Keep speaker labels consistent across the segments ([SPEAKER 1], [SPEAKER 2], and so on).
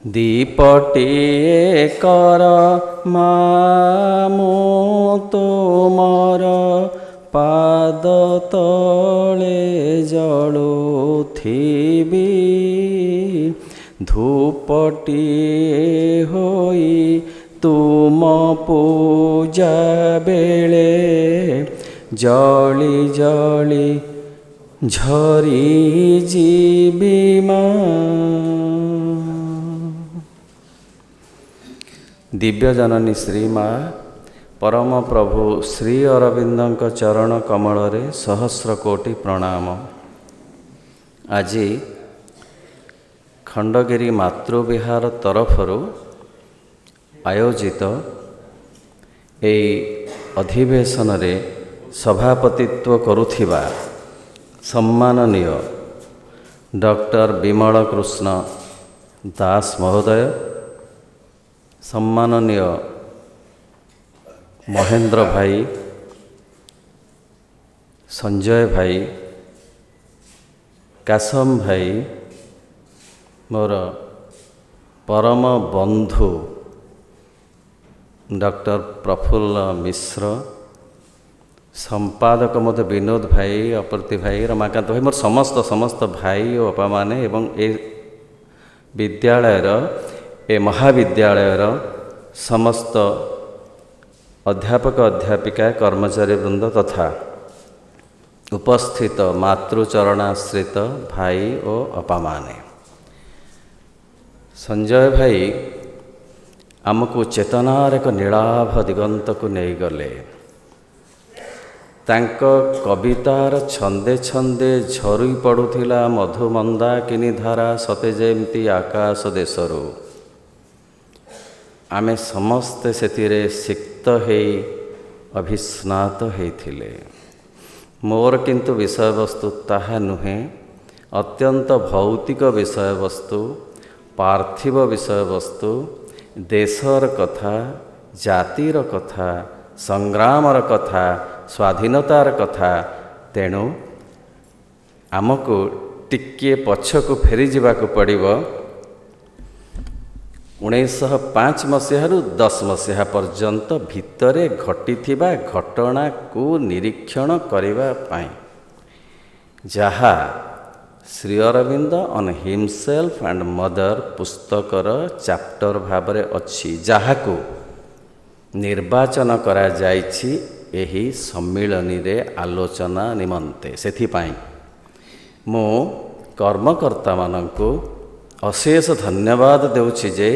[SPEAKER 1] ଦୀପଟିଏ କର ମାମୁଁ ତୁମର ପାଦ ତଳେ ଜଳୁଥିବି, ଧୂପଟିଏ ହୋଇ ତୁମ ପୂଜା ବେଳେ ଜଳି ଜଳି ଝରି ଯିବି ମା। ଦିବ୍ୟଜନନୀ ଶ୍ରୀମା ପରମ ପ୍ରଭୁ ଶ୍ରୀ ଅରବିନ୍ଦଙ୍କ ଚରଣ କମଳରେ ସହସ୍ର କୋଟି ପ୍ରଣାମ। ଆଜି ଖଣ୍ଡଗିରି ମାତୃବିହାର ତରଫରୁ ଆୟୋଜିତ ଏହି ଅଧିବେଶନରେ ସଭାପତିତ୍ୱ କରୁଥିବା ସମ୍ମାନନୀୟ ଡକ୍ଟର ବିମଳ କୃଷ୍ଣ ଦାସ ମହୋଦୟ, ସମ୍ମାନନୀୟ ମହେନ୍ଦ୍ର ଭାଇ, ସଞ୍ଜୟ ଭାଇ, କାସମ ଭାଇ, ମୋର ପରମ ବନ୍ଧୁ ଡକ୍ଟର ପ୍ରଫୁଲ୍ଲ ମିଶ୍ର, ସମ୍ପାଦକ ମଧ୍ୟ ବିନୋଦ ଭାଇ, ଅପର୍ତ୍ତି ଭାଇ, ରମାକାନ୍ତ ଭାଇ, ମୋର ସମସ୍ତ ଭାଇ ଓ ବାପାମାନେ ଏବଂ ଏ ବିଦ୍ୟାଳୟର ଏ ମହାବିଦ୍ୟାଳୟର ସମସ୍ତ ଅଧ୍ୟାପକ ଅଧ୍ୟାପିକା କର୍ମଚାରୀ ବୃନ୍ଦ ତଥା ଉପସ୍ଥିତ ମାତୃଚରଣାଶ୍ରିତ ଭାଇ ଓ ଅପାମାନେ। ସଞ୍ଜୟ ଭାଇ ଆମକୁ ଚେତନାର ଏକ ନୀଳାଭ ଦିଗନ୍ତକୁ ନେଇଗଲେ। ତାଙ୍କ କବିତାର ଛନ୍ଦେ ଛନ୍ଦେ ଝରି ପଡ଼ୁଥିଲା ମଧୁମନ୍ଦାକିନୀ ଧାରା ସତେ ଯେମିତି ଆକାଶ ଦେଶରୁ। ଆମେ ସମସ୍ତେ ସେଥିରେ ସିକ୍ତ ହେଇ ଅଭିସ୍ନାତ ହେଇଥିଲେ। ମୋର କିନ୍ତୁ ବିଷୟବସ୍ତୁ ତାହା ନୁହେଁ, ଅତ୍ୟନ୍ତ ଭୌତିକ ବିଷୟବସ୍ତୁ, ପାର୍ଥିବ ବିଷୟବସ୍ତୁ, ଦେଶର କଥା, ଜାତିର କଥା, ସଂଗ୍ରାମର କଥା, ସ୍ୱାଧୀନତାର କଥା। ତେଣୁ ଆମକୁ ଟିକିଏ ପଛକୁ ଫେରିଯିବାକୁ ପଡ଼ିବ। 1905 ମସିହାରୁ 10 ମସିହା ପର୍ଯ୍ୟନ୍ତ ଭିତରେ ଘଟିଥିବା ଘଟଣାକୁ ନିରୀକ୍ଷଣ କରିବା ପାଇଁ, ଯାହା Sri Aurobindo on himself and mother ପୁସ୍ତକର ଚାପ୍ଟର ଭାବରେ ଅଛି, ଯାହାକୁ ନିର୍ବାଚନ କରାଯାଇଛି ଏହି ସମ୍ମିଳନୀରେ ଆଲୋଚନା ନିମନ୍ତେ। ସେଥିପାଇଁ ମୁଁ କର୍ମକର୍ତ୍ତାମାନଙ୍କୁ ଅଶେଷ ଧନ୍ୟବାଦ ଦେଉଛି ଯେ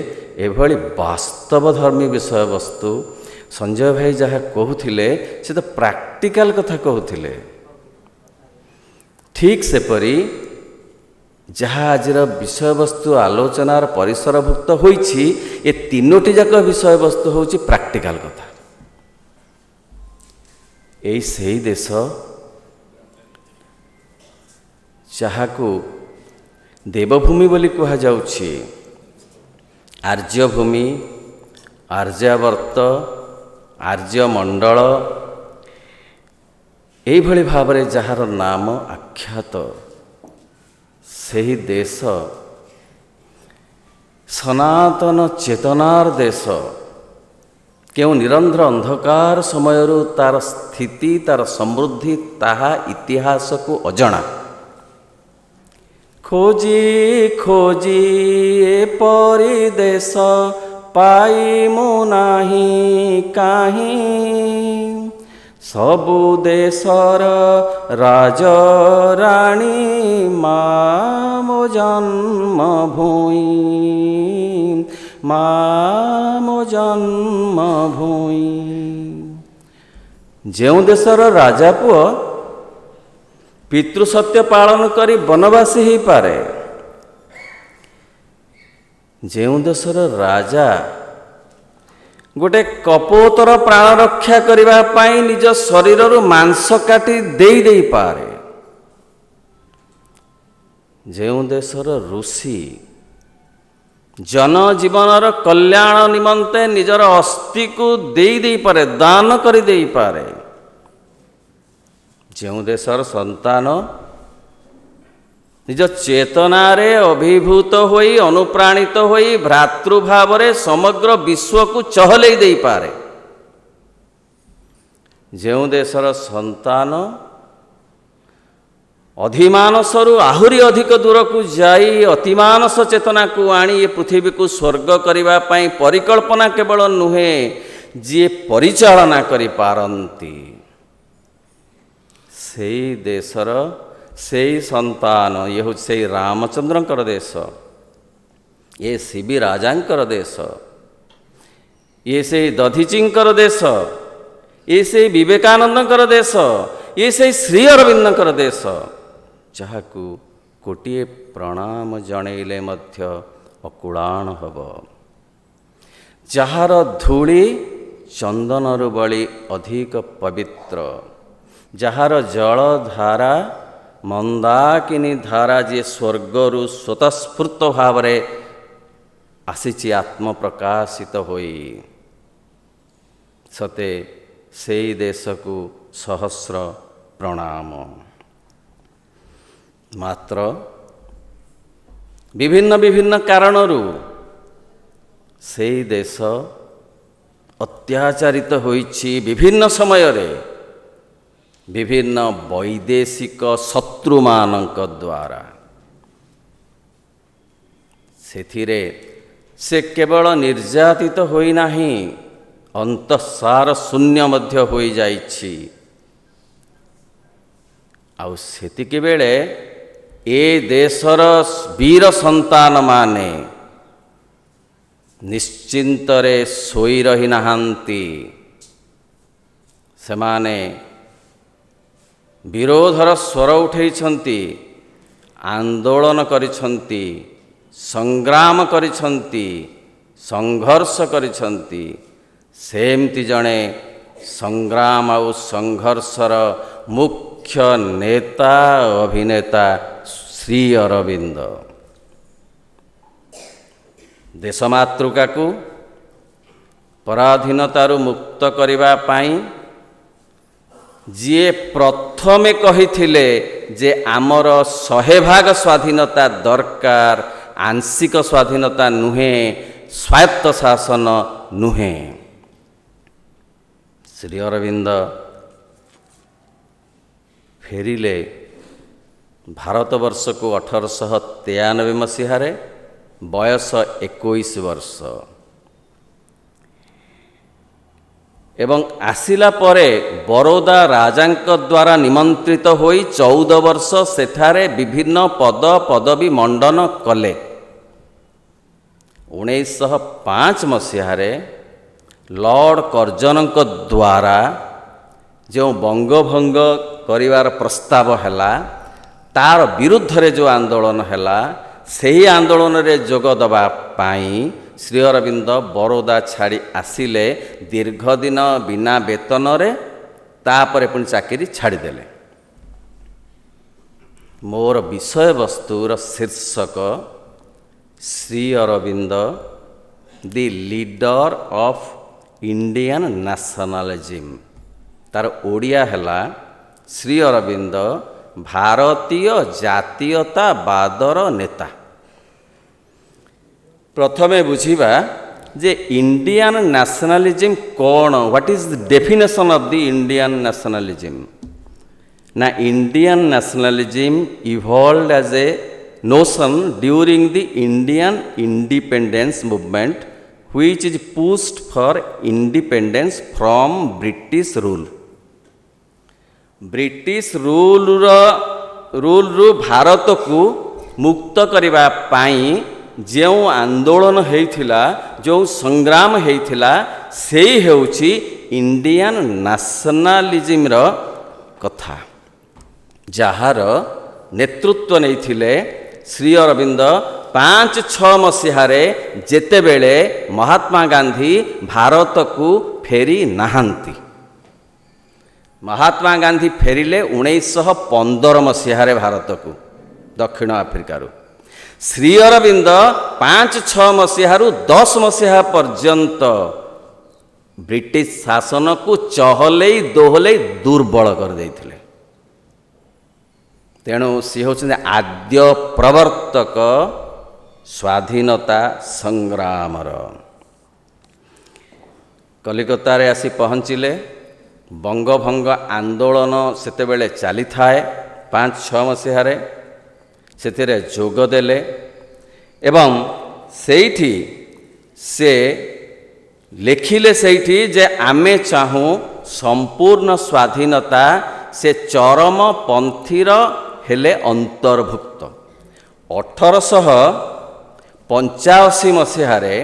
[SPEAKER 1] ଏଭଳି ବାସ୍ତବଧର୍ମୀ ବିଷୟବସ୍ତୁ, ସଞ୍ଜୟ ଭାଇ ଯାହା କହୁଥିଲେ ସେ ତ ପ୍ରାକ୍ଟିକାଲ କଥା କହୁଥିଲେ, ଠିକ୍ ସେପରି ଯାହା ଆଜିର ବିଷୟବସ୍ତୁ ଆଲୋଚନାର ପରିସରଭୁକ୍ତ ହୋଇଛି, ଏ ତିନୋଟି ଯାକ ବିଷୟବସ୍ତୁ ହେଉଛି ପ୍ରାକ୍ଟିକାଲ କଥା। ଏଇ ସେହି ଦେଶ ଯାହାକୁ ଦେବଭୂମି ବୋଲି କୁହାଯାଉଛି। ଆର୍ଯ୍ୟଭୂମି, ଆର୍ଯ୍ୟାବର୍ତ, ଆର୍ଯ୍ୟମଣ୍ଡଳ, ଏଇଭଳି ଭାବରେ ଯାହାର ନାମ ଆଖ୍ୟାତ, ସେହି ଦେଶ ସନାତନ ଚେତନାର ଦେଶ। କେଉଁ ନିରନ୍ଧ୍ର ଅନ୍ଧକାର ସମୟରୁ ତାର ସ୍ଥିତି, ତାର ସମୃଦ୍ଧି, ତାହା ଇତିହାସକୁ ଅଜଣା। ଖୋଜି ଖୋଜି ଏପରି ଦେଶ ପାଇମୁ ନାହିଁ କାହିଁ, ସବୁ ଦେଶର ରାଜରାଣୀ ମା ମୋ ଜନ୍ମଭୂଇଁ, ମା ମୋ ଜନ୍ମଭୂଇଁ। ଯେଉଁ ଦେଶର ରାଜା ପୁଅ ପିତୃସତ୍ୟ ପାଳନ କରି ବନବାସୀ ହେଇପାରେ, ଯେଉଁ ଦେଶର ରାଜା ଗୋଟେ କପୋତର ପ୍ରାଣ ରକ୍ଷା କରିବା ପାଇଁ ନିଜ ଶରୀରରୁ ମାଂସ କାଟି ଦେଇପାରେ, ଯେଉଁ ଦେଶର ଋଷି ଜନଜୀବନର କଲ୍ୟାଣ ନିମନ୍ତେ ନିଜର ଅସ୍ଥିକୁ ଦେଇପାରେ, ଦାନ ଯେଉଁ ଦେଶର ସନ୍ତାନ ନିଜ ଚେତନାରେ ଅଭିଭୂତ ହୋଇ ଅନୁପ୍ରାଣିତ ହୋଇ ଭ୍ରାତୃଭାବରେ ସମଗ୍ର ବିଶ୍ୱକୁ ଚହଲେଇ ଦେଇପାରେ। ଯେଉଁ ଦେଶର ସନ୍ତାନ ଅଧିମାନସରୁ ଆହୁରି ଅଧିକ ଦୂରକୁ ଯାଇ ଅତିମାନସ ଚେତନାକୁ ଆଣି ଏ ପୃଥିବୀକୁ ସ୍ୱର୍ଗ କରିବା ପାଇଁ ପରିକଳ୍ପନା କେବଳ ନୁହେଁ, ଯିଏ ପରିଚାଳନା କରିପାରନ୍ତି, ସେଇ ଦେଶର ସେଇ ସନ୍ତାନ, ଇଏ ହେଉଛି ସେଇ ରାମଚନ୍ଦ୍ରଙ୍କର ଦେଶ, ଇଏ ଶିବି ରାଜାଙ୍କର ଦେଶ, ଇଏ ସେଇ ଦଧିଚିଙ୍କର ଦେଶ, ଇଏ ସେଇ ବିବେକାନନ୍ଦଙ୍କର ଦେଶ, ଇଏ ସେଇ ଶ୍ରୀ ଅରବିନ୍ଦଙ୍କର ଦେଶ, ଯାହାକୁ ଗୋଟିଏ ପ୍ରଣାମ ଜଣେଇଲେ ମଧ୍ୟ ଅକୁଳାଣ ହେବ, ଯାହାର ଧୂଳି ଚନ୍ଦନରୁ ବଳି ଅଧିକ ପବିତ୍ର, ଯାହାର ଜଳଧାରା ମନ୍ଦାକିନୀ ଧାରା, ଯିଏ ସ୍ୱର୍ଗରୁ ସ୍ୱତଃସ୍ଫୂର୍ତ୍ତ ଭାବରେ ଆସିଛି ଆତ୍ମପ୍ରକାଶିତ ହୋଇ, ସତେ ସେଇ ଦେଶକୁ ସହସ୍ର ପ୍ରଣାମ। ମାତ୍ର ବିଭିନ୍ନ ବିଭିନ୍ନ କାରଣରୁ ସେଇ ଦେଶ ଅତ୍ୟାଚାରିତ ହୋଇଛି ବିଭିନ୍ନ ସମୟରେ ବିଭିନ୍ନ ବୈଦେଶିକ ଶତ୍ରୁମାନଙ୍କ ଦ୍ୱାରା। ସେଥିରେ ସେ କେବଳ ନିର୍ଯାତିତ ହୋଇନାହିଁ, ଅନ୍ତଃସାର ଶୂନ୍ୟ ମଧ୍ୟ ହୋଇଯାଇଛି। ଆଉ ସେତିକିବେଳେ ଏ ଦେଶର ବୀର ସନ୍ତାନମାନେ ନିଶ୍ଚିନ୍ତରେ ଶୋଇ ରହିନାହାନ୍ତି। ସେମାନେ ବିରୋଧର ସ୍ୱର ଉଠେଇଛନ୍ତି, ଆନ୍ଦୋଳନ କରିଛନ୍ତି, ସଂଗ୍ରାମ କରିଛନ୍ତି, ସଂଘର୍ଷ କରିଛନ୍ତି। ସେମିତି ଜଣେ ସଂଗ୍ରାମ ଆଉ ସଂଘର୍ଷର ମୁଖ୍ୟ ନେତା ଅଭିନେତା ଶ୍ରୀ ଅରବିନ୍ଦ। ଦେଶମାତୃକାକୁ ପରାଧୀନତାରୁ ମୁକ୍ତ କରିବା ପାଇଁ ଯିଏ ପ୍ରଥମେ କହିଥିଲେ ଯେ ଆମର 100% ସ୍ୱାଧୀନତା ଦରକାର, ଆଂଶିକ ସ୍ୱାଧୀନତା ନୁହେଁ, ସ୍ୱାୟତ୍ତ ଶାସନ ନୁହେଁ, ଶ୍ରୀ ଅରବିନ୍ଦ ଫେରିଲେ ଭାରତବର୍ଷକୁ 1893 ମସିହାରେ, ବୟସ 21 ବର୍ଷ। ଏବଂ ଆସିଲା ପରେ ବରୋଦା ରାଜାଙ୍କ ଦ୍ୱାରା ନିମନ୍ତ୍ରିତ ହୋଇ 14 ବର୍ଷ ସେଠାରେ ବିଭିନ୍ନ ପଦ ପଦବୀ ମଣ୍ଡନ କଲେ। 1905 ମସିହାରେ ଲର୍ଡ଼ କର୍ଜନଙ୍କ ଦ୍ୱାରା ଯେଉଁ ବଙ୍ଗଭଙ୍ଗ କରିବାର ପ୍ରସ୍ତାବ ହେଲା, ତାର ବିରୁଦ୍ଧରେ ଯେଉଁ ଆନ୍ଦୋଳନ ହେଲା, ସେହି ଆନ୍ଦୋଳନରେ ଯୋଗ ଦେବା ପାଇଁ ଶ୍ରୀ ଅରବିନ୍ଦ ବରୋଦା ଛାଡ଼ି ଆସିଲେ ଦୀର୍ଘଦିନ ବିନା ବେତନରେ। ତାପରେ ପୁଣି ଚାକିରି ଛାଡ଼ିଦେଲେ। ମୋର ବିଷୟବସ୍ତୁର ଶୀର୍ଷକ ଶ୍ରୀ ଅରବିନ୍ଦ ଦି ଲିଡର ଅଫ୍ ଇଣ୍ଡିଆନ୍ ନ୍ୟାସନାଲିଜିମ୍। ତାର ଓଡ଼ିଆ ହେଲା ଶ୍ରୀ ଅରବିନ୍ଦ ଭାରତୀୟ ଜାତୀୟତାବାଦର ନେତା। ପ୍ରଥମେ ବୁଝିବା ଯେ ଇଣ୍ଡିଆନ୍ ନ୍ୟାସନାଲିଜିମ୍ କ'ଣ, what is the definition of the Indian nationalism. ନା, Indian nationalism evolved as a notion during the Indian independence movement which is pushed for independence from British rule. British ରୁଲରୁ ଭାରତକୁ ମୁକ୍ତ କରିବା ପାଇଁ ଯେଉଁ ଆନ୍ଦୋଳନ ହେଇଥିଲା, ଯେଉଁ ସଂଗ୍ରାମ ହେଇଥିଲା, ସେଇ ହେଉଛି ଇଣ୍ଡିଆନ୍ ନ୍ୟାସନାଲିଜିମ୍ର କଥା, ଯାହାର ନେତୃତ୍ୱ ନେଇଥିଲେ ଶ୍ରୀ ଅରବିନ୍ଦ 5-6 ମସିହାରେ, ଯେତେବେଳେ ମହାତ୍ମା ଗାନ୍ଧୀ ଭାରତକୁ ଫେରି ନାହାନ୍ତି। ମହାତ୍ମା ଗାନ୍ଧୀ ଫେରିଲେ 1915 ମସିହାରେ ଭାରତକୁ, ଦକ୍ଷିଣ ଆଫ୍ରିକାରୁ। ଶ୍ରୀ ଅରବିନ୍ଦ 5-6 ମସିହାରୁ 10 ମସିହା ପର୍ଯ୍ୟନ୍ତ ବ୍ରିଟିଶ ଶାସନକୁ ଚହଲେଇ ଦୋହଲେଇ ଦୁର୍ବଳ କରିଦେଇଥିଲେ। ତେଣୁ ସିଏ ହେଉଛନ୍ତି ଆଦ୍ୟ ପ୍ରବର୍ତ୍ତକ ସ୍ୱାଧୀନତା ସଂଗ୍ରାମର। କଲିକତାରେ ଆସି ପହଞ୍ଚିଲେ। ବଙ୍ଗଭଙ୍ଗ ଆନ୍ଦୋଳନ ସେତେବେଳେ ଚାଲିଥାଏ 5-6 ମସିହାରେ। ସେଥିରେ ଯୋଗ ଦେଲେ ଏବଂ ସେଇଠି ସେ ଲେଖିଲେ ସେଇଠି ଯେ ଆମେ ଚାହୁଁ ସମ୍ପୂର୍ଣ୍ଣ ସ୍ୱାଧୀନତା, ସେ ଚରମପନ୍ଥୀର ହେଲେ ଅନ୍ତର୍ଭୁକ୍ତ। 1885 ମସିହାରେ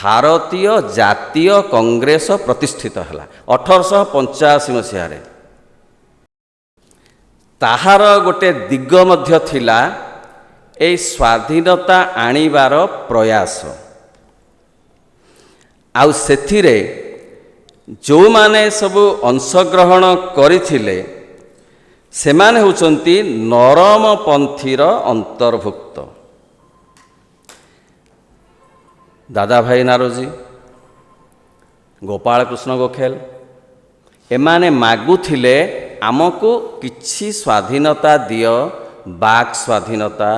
[SPEAKER 1] ଭାରତୀୟ ଜାତୀୟ କଂଗ୍ରେସ ପ୍ରତିଷ୍ଠିତ ହେଲା। 1885 ମସିହାରେ ତାହାର ଗୋଟେ ଦିଗ ମଧ୍ୟ ଥିଲା ଏଇ ସ୍ୱାଧୀନତା ଆଣିବାର ପ୍ରୟାସ। ଆଉ ସେଥିରେ ଯେଉଁମାନେ ସବୁ ଅଂଶଗ୍ରହଣ କରିଥିଲେ ସେମାନେ ହେଉଛନ୍ତି ନରମପନ୍ଥୀର ଅନ୍ତର୍ଭୁକ୍ତ। ଦାଦାଭାଇ ନାରୋଜୀ, ଗୋପାଳକୃଷ୍ଣ ଗୋଖେଲ, ଏମାନେ ମାଗୁଥିଲେ ଆମକୁ କିଛି ସ୍ୱାଧୀନତା ଦିଅ, ବାକ୍ ସ୍ୱାଧୀନତା,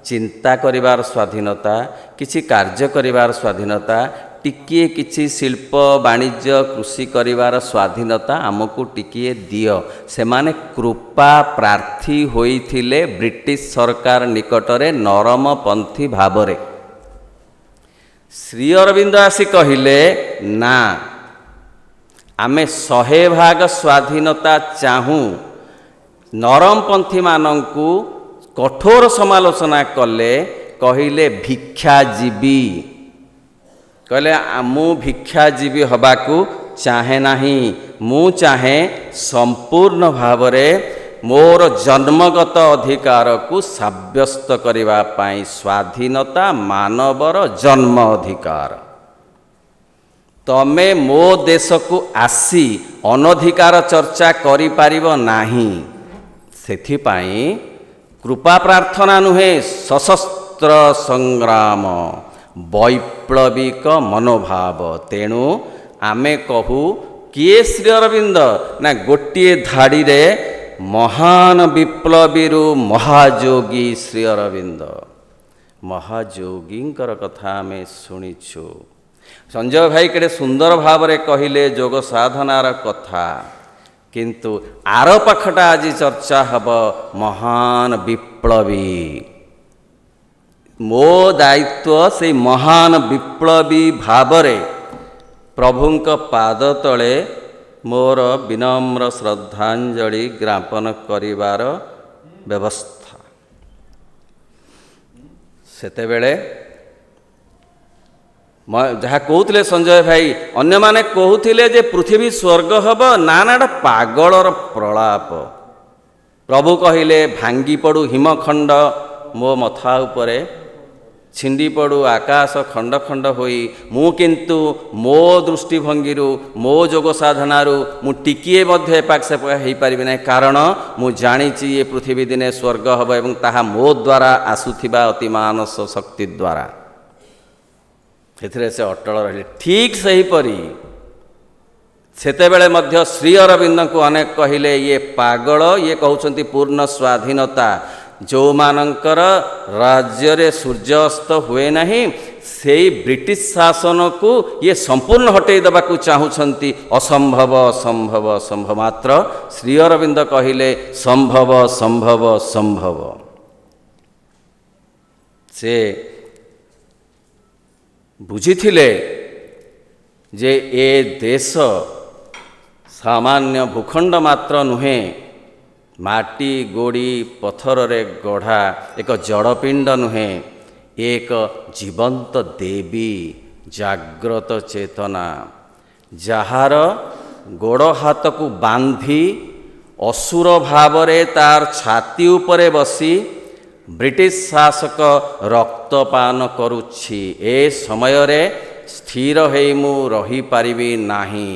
[SPEAKER 1] ଚିନ୍ତା କରିବାର ସ୍ୱାଧୀନତା, କିଛି କାର୍ଯ୍ୟ କରିବାର ସ୍ୱାଧୀନତା, ଟିକିଏ କିଛି ଶିଳ୍ପ ବାଣିଜ୍ୟ କୃଷି କରିବାର ସ୍ୱାଧୀନତା ଆମକୁ ଟିକିଏ ଦିଅ। ସେମାନେ କୃପା ପ୍ରାର୍ଥୀ ହୋଇଥିଲେ ବ୍ରିଟିଶ ସରକାର ନିକଟରେ ନରମପନ୍ଥୀ ଭାବରେ। ଶ୍ରୀ ଅରବିନ୍ଦ ଆସି କହିଲେ ନା, ଆମେ 100% ସ୍ୱାଧୀନତା ଚାହୁଁ। ନରମପନ୍ଥୀମାନଙ୍କୁ କଠୋର ସମାଲୋଚନା କଲେ, କହିଲେ ଭିକ୍ଷାଜୀବୀ। କହିଲେ ମୁଁ ଭିକ୍ଷାଜୀବୀ ହେବାକୁ ଚାହେଁ ନାହିଁ, ମୁଁ ଚାହେଁ ସମ୍ପୂର୍ଣ୍ଣ ଭାବରେ ମୋର ଜନ୍ମଗତ ଅଧିକାରକୁ ସାବ୍ୟସ୍ତ କରିବା ପାଇଁ। ସ୍ୱାଧୀନତା ମାନବର ଜନ୍ମ ଅଧିକାର। ତମେ ମୋ ଦେଶକୁ ଆସି ଅନଧିକାର ଚର୍ଚ୍ଚା କରିପାରିବ ନାହିଁ। ସେଥିପାଇଁ କୃପା ପ୍ରାର୍ଥନା ନୁହେଁ, ସଶସ୍ତ୍ର ସଂଗ୍ରାମ, ବୈପ୍ଳବିକ ମନୋଭାବ। ତେଣୁ ଆମେ କହୁ କିଏ ଶ୍ରୀ ଅରବିନ୍ଦ ନା ଗୋଟିଏ ଧାଡ଼ିରେ ମହାନ ବିପ୍ଳବୀରୁ ମହାଯୋଗୀ ଶ୍ରୀ ଅରବିନ୍ଦ। ମହାଯୋଗୀଙ୍କର କଥା ଆମେ ଶୁଣିଛୁ। ସଞ୍ଜୟ ଭାଇ କେଡ଼େ ସୁନ୍ଦର ଭାବରେ କହିଲେ ଯୋଗ ସାଧନାର କଥା, କିନ୍ତୁ ଆର ପାଖଟା ଆଜି ଚର୍ଚ୍ଚା ହେବ ମହାନ ବିପ୍ଳବୀ। ମୋ ଦାୟିତ୍ୱ ସେଇ ମହାନ ବିପ୍ଳବୀ ଭାବରେ ପ୍ରଭୁଙ୍କ ପାଦ ତଳେ ମୋର ବିନମ୍ର ଶ୍ରଦ୍ଧାଞ୍ଜଳି ଜ୍ଞାପନ କରିବାର ବ୍ୟବସ୍ଥା। ସେତେବେଳେ ଯାହା କହୁଥିଲେ ସଞ୍ଜୟ ଭାଇ, ଅନ୍ୟମାନେ କହୁଥିଲେ ଯେ ପୃଥିବୀ ସ୍ୱର୍ଗ ହେବ। ନା ନା, ଏଟା ପାଗଳର ପ୍ରଳାପ। ପ୍ରଭୁ କହିଲେ ଭାଙ୍ଗି ପଡ଼ୁ ହିମଖଣ୍ଡ ମୋ ମଥା ଉପରେ, ଛିଣ୍ଡି ପଡ଼ୁ ଆକାଶ ଖଣ୍ଡ ଖଣ୍ଡ ହୋଇ। ମୁଁ କିନ୍ତୁ ମୋ ଦୃଷ୍ଟିଭଙ୍ଗୀରୁ, ମୋ ଯୋଗ ସାଧନାରୁ ମୁଁ ଟିକିଏ ମଧ୍ୟ ଏପାଖ ସେପାଖ ହୋଇପାରିବି ନାହିଁ। କାରଣ ମୁଁ ଜାଣିଛି ଏ ପୃଥିବୀ ଦିନେ ସ୍ୱର୍ଗ ହେବ ଏବଂ ତାହା ମୋ ଦ୍ୱାରା ଆସୁଥିବା ଅତି ମାନସ ଶକ୍ତି ଦ୍ୱାରା। ସେଥିରେ ସେ ଅଟଳ ରହିଲେ। ଠିକ୍ ସେହିପରି ସେତେବେଳେ ମଧ୍ୟ ଶ୍ରୀ ଅରବିନ୍ଦଙ୍କୁ ଅନେକ କହିଲେ ଇଏ ପାଗଳ, ଇଏ କହୁଛନ୍ତି ପୂର୍ଣ୍ଣ ସ୍ୱାଧୀନତା। ଯେଉଁମାନଙ୍କର ରାଜ୍ୟରେ ସୂର୍ଯ୍ୟାସ୍ତ ହୁଏ ନାହିଁ, ସେଇ ବ୍ରିଟିଶ ଶାସନକୁ ଇଏ ସମ୍ପୂର୍ଣ୍ଣ ହଟେଇ ଦେବାକୁ ଚାହୁଁଛନ୍ତି। ଅସମ୍ଭବ ସମ୍ଭବ ସମ୍ଭବ। ମାତ୍ର ଶ୍ରୀ ଅରବିନ୍ଦ କହିଲେ ସମ୍ଭବ ସମ୍ଭବ ସମ୍ଭବ। ସେ ବୁଝିଥିଲେ ଯେ ଏ ଦେଶ ସାମାନ୍ୟ ଭୂଖଣ୍ଡ ମାତ୍ର ନୁହେଁ, ମାଟି ଗୋଡ଼ି ପଥରରେ ଗଢ଼ା ଏକ ଜଡ଼ପିଣ୍ଡ ନୁହେଁ, ଏକ ଜୀବନ୍ତ ଦେବୀ, ଜାଗ୍ରତ ଚେତନା, ଯାହାର ଗୋଡ଼ ହାତକୁ ବାନ୍ଧି ଅସୁର ଭାବରେ ତାର ଛାତି ଉପରେ ବସି ବ୍ରିଟିଶ ଶାସକ ରକ୍ତପାନ କରୁଛି। ଏ ସମୟରେ ସ୍ଥିର ହେଇ ମୁଁ ରହିପାରିବି ନାହିଁ।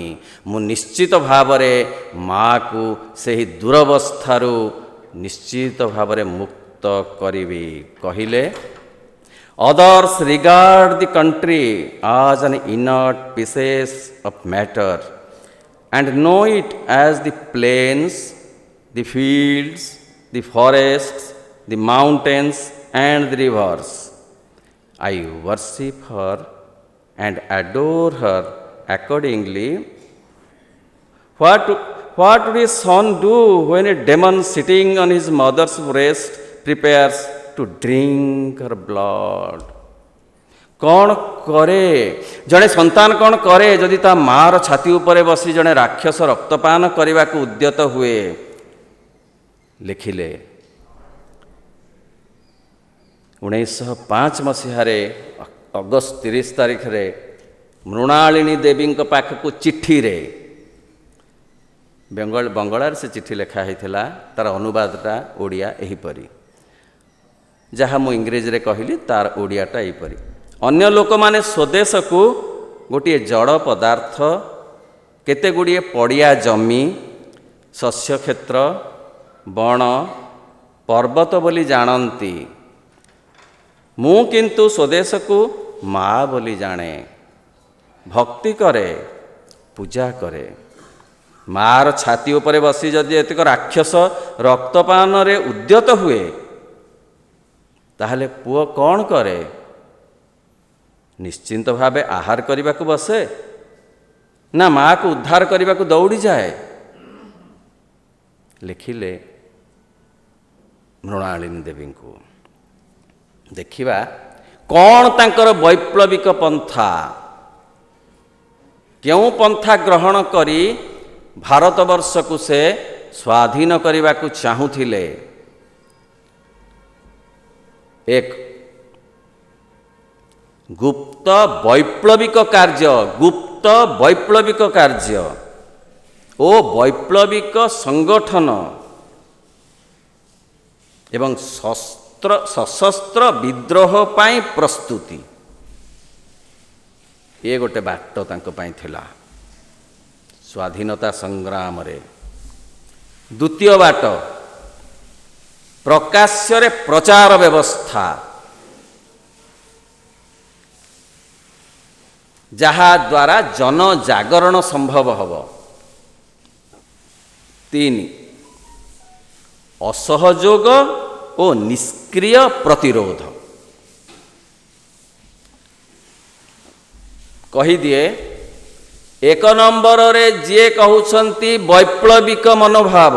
[SPEAKER 1] ମୁଁ ନିଶ୍ଚିତ ଭାବରେ ମାଆକୁ ସେହି ଦୁରବସ୍ଥାରୁ ନିଶ୍ଚିତ ଭାବରେ ମୁକ୍ତ କରିବି। କହିଲେ others regard the country as an inert pieces of matter and know it as the plains, the fields, the forests, the mountains, and the rivers. I worship her and adore her accordingly. What would a son do when a demon sitting on his mother's breast prepares to drink her blood? कौन करे जड़े संतान कौन करे जदि ता मार छाती उपरे बसी जड़े राक्षस रक्तपान करने को उद्यत हुए। लिखिले 1905 मसीहारे अगस्त 30 तारिख रे मृणालिनी देवी पाखक चिट्ठी रे बंगलार से चिट्ठी लिखा होता तार अनुवादटा ओडिया एहीपरी जहाँ मु इंग्रेजी रे कहली तार ओडियाटा एहीपरी। अन्य लोक माने स्वदेश को गोटे जड़ पदार्थ केते गुड़िए पड़िया जमी शस्य क्षेत्र बण पर्वत बोली जानती मु किंतु स्वदेश को माँ बोली जाने भक्ति करे पूजा करे। मार छाती उपरे बसी जदि एतिक राक्षस रक्तपान रे उद्यत हुए ताहले पुओ कौन करे निश्चिंत भावे आहार करने को बसे ना माँ को उद्धार करने को दौड़ी जाए। लिखिले मृणालिनी देवी को देखिबा कौन तांकर वैप्लविक पंथा क्यों पंथा ग्रहण करी भारतवर्ष को से स्वाधीन करने को चाहूथिले। एक गुप्त वैप्लविक कार्य ओ वैप्लविक संगठन एवं सशस्त्र विद्रोह पाई प्रस्तुति ये गोटे बाट तांको पाई थिला स्वाधीनता संग्राम रे। द्वितीय बाट प्रकाश्य रे प्रचार व्यवस्था जहा द्वारा जन जागरण संभव हब। 3 असहयोग और निष्क्रिय प्रतिरोध। कही दिए 1 नंबर रे जे कहउछंती वैप्लविक मनोभाव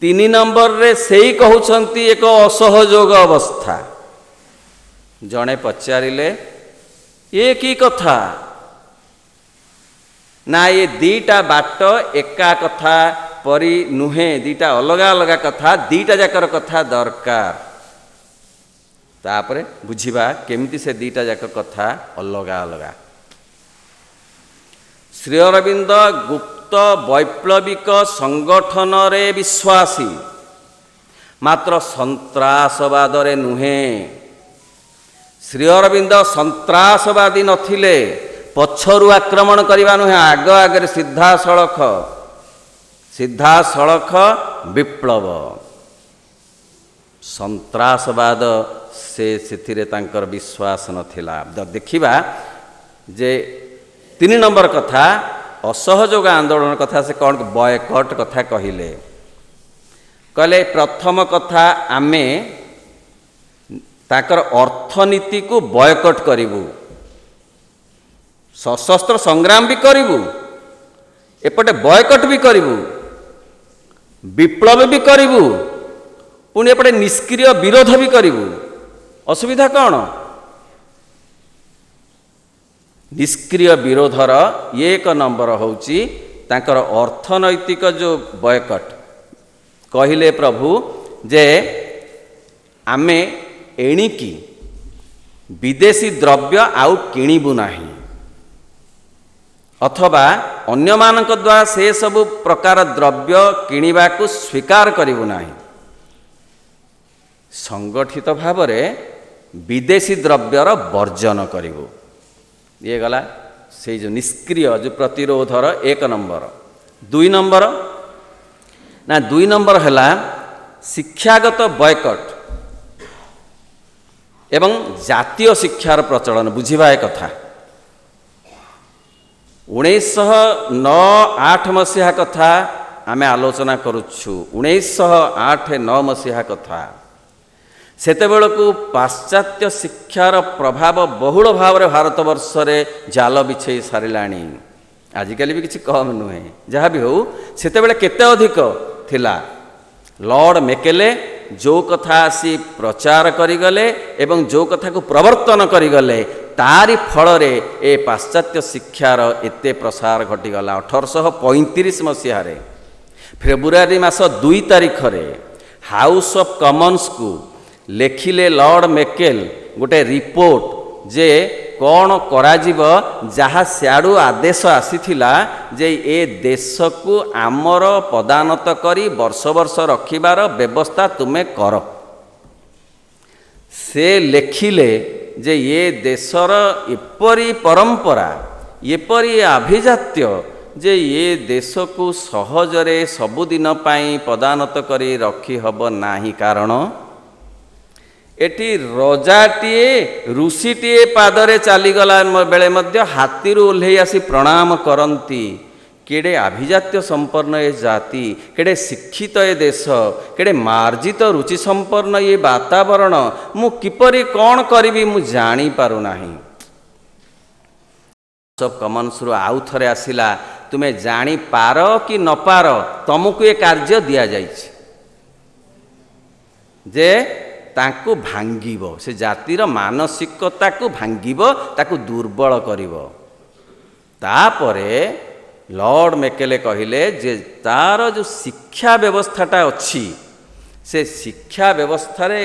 [SPEAKER 1] 3 नंबर रे सेई कहउछंती एक असहयोग अवस्था। जणे पचारिले ये की कथा ना ये दीटा बाट एका कथा परी नुहे दीटा अलग अलग कथा दीटा जाकर कथा दरकार। तापरे बुझिबा केमिति से दीटा जाक कथा अलग अलग। श्री अरविंद गुप्त वैप्लविक संगठन रे विश्वासी मात्र सन्त्रासवाद रे नुहे। श्री अरविंद सन्त्रासवादी नथिले पछरु आक्रमण करवा नुहे आग आगे सीधा सड़क विप्लव सन्त्रासवाद से तांकर विश्वास नथिला। देखिबा जे 3 नंबर कथा असहयोग आंदोलन कथा से कौन बॉयकट कथा कहले प्रथम कथा आमे ताकर अर्थनीति को बॉयकट करिवु सशस्त्र संग्राम भी करिवु एपटे बॉयकट भी करिवु विप्लव भी करिवु पुणी एपटे निष्क्रिय विरोध भी करिवु। असुविधा कौन निष्क्रिय विरोधर 1 नंबर होउची तांकर अर्थनैतिक जो बॉयकट कहिले प्रभु जे आमे एणिकी विदेशी द्रव्य आउ किणीबु नाही अथवा अन्य मानक द्वारा से सबु प्रकार द्रव्य किणीबा को स्वीकार करिवु नाही। संगठित भाव रे विदेशी द्रव्यर वर्जन करिवु। ये गला से जो निष्क्रिय जो प्रतिरोधर 1 नंबर। 2 नंबर ना 2 नंबर है शिक्षागत बॉयकट एवं जातीय शिक्षार प्रचलन बुझिबा एक कथा। 1909-8 मसीहा कथा आमे आलोचना करुछु 1908-9 मसीहा कथा। सेतेबेलकु पाश्चात्य शिक्षार प्रभाव बहुल भाव भारतवर्ष रे जाल बिछई सारिलाणी। आजिकल भी किसी कम नुहे, जहाँ भी हो सेतेबेले केते अधिक थिला। लॉर्ड मेकेले जो कथा आसी प्रचार करिगले एवं जो कथा को प्रवर्तन करिगले तारी फल रे ए पाश्चात्य शिक्षार एते प्रसार घटिगला। 1835 मसीह फेब्रुआरी मास 2 तारिख रे हाउस ऑफ कॉमन्स को लेखिले लॉर्ड मेकेल गोटे रिपोर्ट जे कौन कराजिब जहाँ सियाड़ू आदेश आसीथिला जे ए देश को आमर पदानत करी वर्ष वर्ष रखिबार व्यवस्था तुमे कर। से लेखिले जे ये देशर एपरी परंपरा एपरी आभिजात्य जे ये देश को सहजरे सबुदिन पाई पदानत करी रखी हब नाही। कारण एटी रजाटीए ऋषिटीए पादरे चलीगला बेले मध्य हाथीरू ओह्लै आसी प्रणाम करती। केड़े आभिजात्य संपन्न ए जाति, केड़े शिक्षित ए देश, केड़े मार्जित रुचि संपन्न ये वातावरण मु किपरि कौन करी मु जानी पारु नाही। सब कॉमन्स रु आउ थरे आसिला तुमे जानी पार कि न पार तुमको ये कार्य दिया जाइछि जे ताकू भांगिब, से जातिर मानसिकता को भांगिब, ताकू दुर्बल करिब। तापरे लॉर्ड मेकेले कहिले जे तार जो शिक्षा व्यवस्थाटा अच्छी से शिक्षा व्यवस्था रे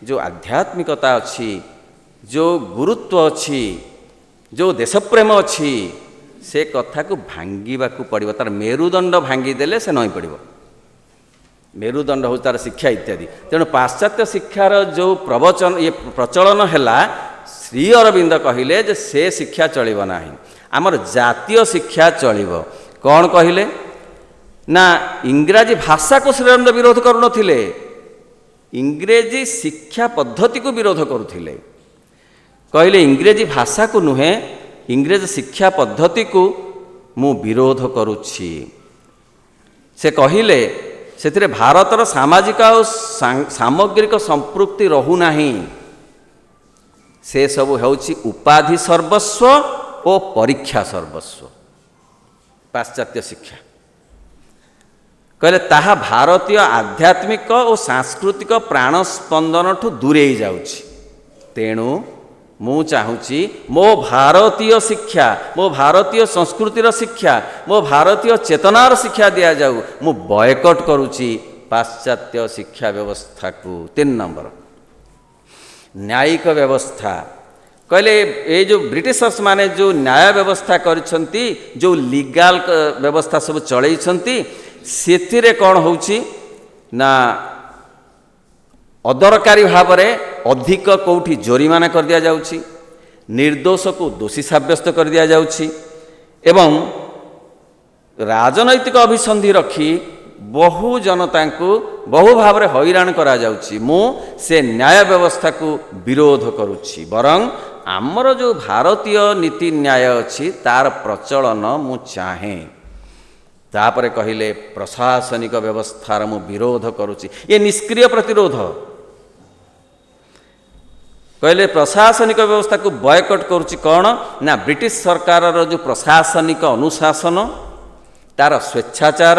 [SPEAKER 1] जो आध्यात्मिकता अच्छी, जो गुरुत्व अच्छी, जो देशप्रेम अच्छी से कथा को भांगिबा को पड़िबो। तार मेरुदंड भांगी देले से नई पड़िबो। मेरुदंड हो तार शिक्षा इत्यादि। तेणु पाश्चात्य शिक्षार जो प्रवचन ये प्रचलन हैला श्री अरविंद कहिले जे से शिक्षा चलिबो नाही, आमर जातीय शिक्षा चलिबो। कौन कहिले ना इंग्राजी भाषा को श्री अरविंद विरोध करुनथिले, इंग्रेजी शिक्षा पद्धति को विरोध करुथिले। कहिले इंग्रेजी भाषा को नुहे, इंग्रेज शिक्षा पद्धति को मु विरोध करुछि। से कहिले से भारतर सामाजिक और सामग्रिक संपृक्ति रहू नाही। से सबु हेउछि उपाधि सर्वस्व और परीक्षा सर्वस्व। पाश्चात्य शिक्षा कहले ताहा भारतीय आध्यात्मिक और सांस्कृतिक प्राण स्पंदन ठू दूरे जाउछि। तेणु मु चाहूँगी मो भारतीय शिक्षा, मो भारतीय संस्कृतिर शिक्षा, मो भारतीय चेतनार शिक्षा दिया जाऊ। मु बॉयकट करुच्ची पाश्चात्य शिक्षा व्यवस्था को। 3 नंबर न्यायिक व्यवस्था कहले ये जो ब्रिटिशर्स माने जो न्याय व्यवस्था करिसंती, जो लीगल व्यवस्था सब चलैसंती, सेतिरे कौन होउची ना अदरकारी भाव में अधिक कौटी जोरिमाना कर दिया जाउछि, निर्दोष को दोषी साब्यस्त कर दिया जाउछि एवं राजनैतिक अभिसंधि रखी बहु जनता को बहु भाव में हैरान करा जाउछि। मु से न्याय व्यवस्था को विरोध करुछि, बरं आमर जो भारतीय नीति न्याय अछि तार प्रचलन मु चाहे। तापरे कहिले प्रशासनिक व्यवस्थार मु विरोध करुछि। ये निष्क्रिय प्रतिरोध। कहले प्रशासनिक व्यवस्था को बॉयकट करुछि। कौन ना ब्रिटिश सरकार जो प्रशासनिक अनुशासन, तार स्वेच्छाचार,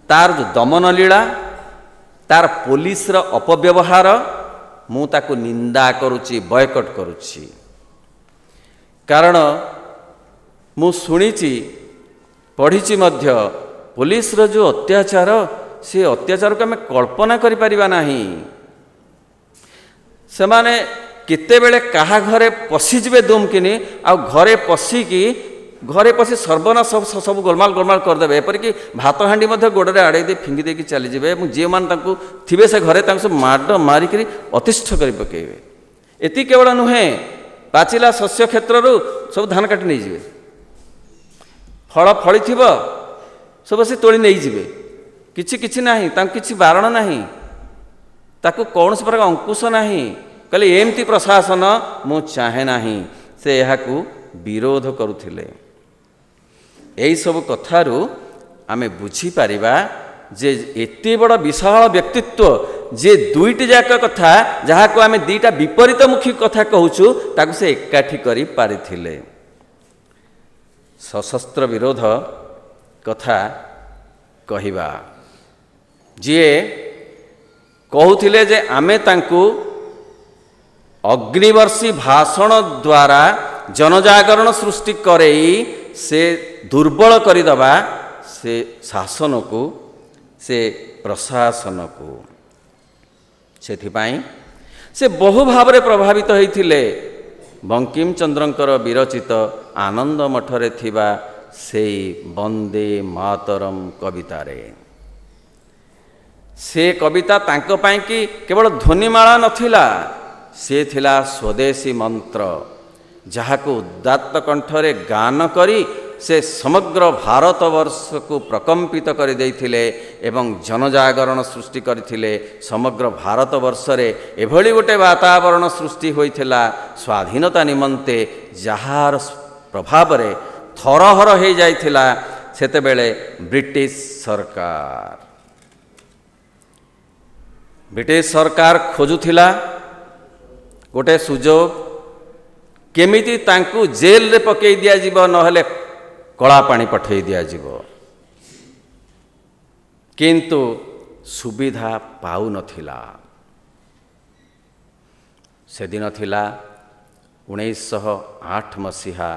[SPEAKER 1] तार जो दमन लीला, तार पुलिस रो अपव्यवहार मु ताकू निंदा करुछि, बॉयकट करुछि। कारण मु सुनिछि पढ़िछि मध्य पुलिस रो जो अत्याचार, से अत्याचार को आम कल्पना करि परिबा नाही। सेमाने केतेबेले काहा घरे पशिजिबे दुमकिनी आ घरे पशि सर्वनाश सब गोलमाल गोलमाल करदेवे। एपरिक भात हांडी गोड़े आड़े दे फिंगी देकी चलीजे। जी मैंने थे से घरे माड मारिक अतिष्ठ कर पकेबे। एति केवल नुहे, पाचिला शस्य क्षेत्र सब धान काटी नहीं जाए, फल फली थी सब से तोड़ी नहीं जाए, किछि नाही, किछि बारण नाही, ताकू कौन से प्रकार अंकुश नाही। कहले एमती प्रशासन मु चाहे नाही। से यहाँ विरोध करुथिले। यही सब कथारू आमे बुझीपारिबा जे एते बड़ विशाल व्यक्तित्व जे दुईटी जाक कथा जहाँ को आमे दीटा विपरीतमुखी कथा कहूचु ताकु से एकाठी करी पारिथिले। सशस्त्र विरोध कथा कहिबा जे कहूथिले जे आमे तांकु अग्निवर्षी भाषण द्वारा जनजागरण सृष्टि करई से दुर्बल करिदबा से शासन को से प्रशासन को सेथिपाई से बहु भाव में प्रभावित होइथिले बंकिम चंद्रंकर विरचित आनंद मठरे थिबा सेई वंदे मातरम कवितारे। से कविता तांको पाई कि केवल ध्वनिमाला नथिला, से थिला स्वदेशी मंत्र जहाको उदात्त कंठरे गान करी से समग्र भारतवर्ष को प्रकंपित कर देइथिले एवं जनजागरण सृष्टि करथिले। समग्र भारतवर्ष रे एभली गोटे वातावरण सृष्टि होइथिला स्वाधीनता निमंते जहार प्रभाव रे थरहर हो जाइथिला सेतेबेले ब्रिटिश सरकार खोजुथिला गोटे सुजोग केमिति तांकु जेल रे पकई दिया जीव नहले कला पानी पठई दिया जीव, किंतु सुविधा पाउ नथिला। से दिन थिला 1908 मसीहा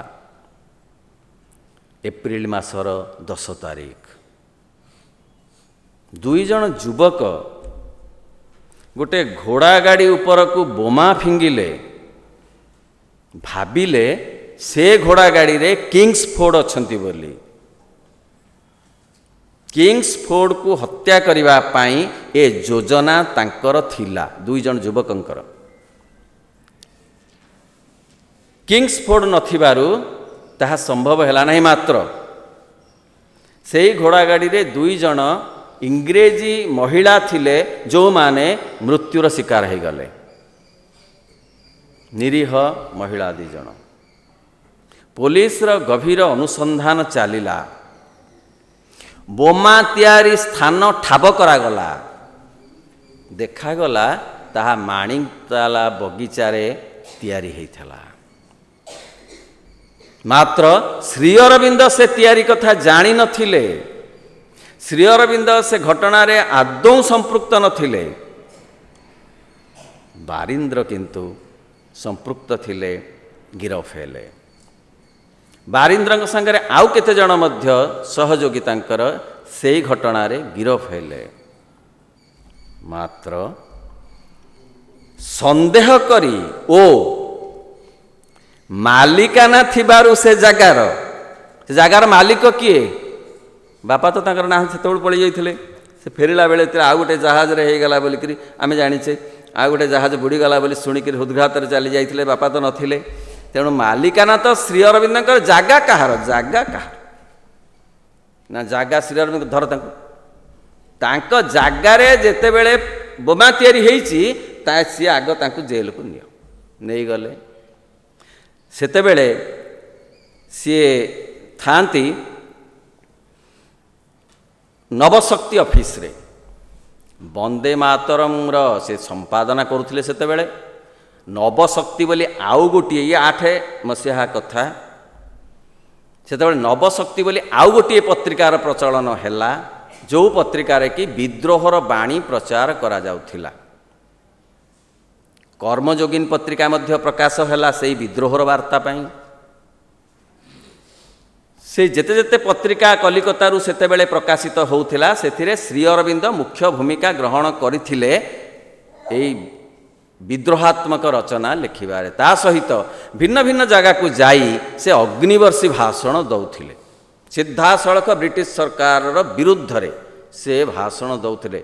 [SPEAKER 1] एप्रिल मासर 10 तारिख। दुई जन युवक गोटे घोड़ा गाड़ी ऊपर को बोमा फिंगिले, भाविले से घोड़ा गाड़ी रे किंग्सफोर्ड अछंती बोली। किंग्सफोर्ड को हत्या करिवा पाई ए योजना तांकर थिला दुई जन युवकंकर। किंग्सफोर्ड नथिबारु ताहा संभव हैला नहीं, मात्र सेई घोड़ा गाड़ी रे दुई जन इंग्रेजी महिला थिले जो माने मृत्युर शिकार हो गले, निरीह महिला दी जन। पुलिस रो गभीर अनुसंधान चलिला, बोमा तैयारी स्थान ठाब करागला, देखागला ताहा माणिकताला बगीचारे तैयारी होइथला। मात्र श्री अरविंद से तैयारी कथा जानी नथिले। श्री अरविंद से घटना रे आदौ संपृक्त नथिले। बारिंद्र किंतु संपृक्त थिले, गिरफ हेले। बारिंद्र संगे आउ केते जन मध्य सहयोगी तांकर सेई घटना रे गिरफ हेले। मात्र संदेह करी ओ मालिकाना थिबारु से जगार मालिक किए बापा तो तांकर ना सेतबेल पड़ी जाइथिले। से फेरिला बेले आ गोटे जहाज रे हेगला बोलिकरी आमे जानिछे, आ गोटे जहाज बुड़ीगला बोली शुणिक हृदघात चली जाइथिले, बापा तो नथिले। तेणु मालिकाना तो श्री अरविंद जागा कहार ना जागा श्री अरविंद धर तांको जागारे जेतेबेले बोमा तैयारी होईची ता सी आग तांको जेल को नियो नहीं गले। सेतेबेले सी थांती नवशक्ति ऑफिस रे वंदे मातरम रो से संपादना करुथिले। सेतेबेले नवशक्ति बोली आउ गोटे ये 8 मसीहा कथा। सेतेबेले नवशक्ति बोली आउ गोटे पत्रिकार प्रचलन हैला, जो पत्रिकार कि विद्रोहर बाणी प्रचार करा जाउथिला। कर्मयोगिन पत्रिका मध्य प्रकाश हैला सेई विद्रोहर वार्ता पाई। से जेते जेते पत्रिका कलिकतारू सेतेबेले प्रकाशित होउथिला सेथिरे श्री अरविंद मुख्य भूमिका ग्रहण करिथिले एई विद्रोहात्मक रचना लिखिबारे। ता सहित भिन्न भिन्न जगह को जाई से अग्निवर्षी भाषण दउथिले। सीधासळख ब्रिटिश सरकार विरुद्ध रे से भाषण दउथिले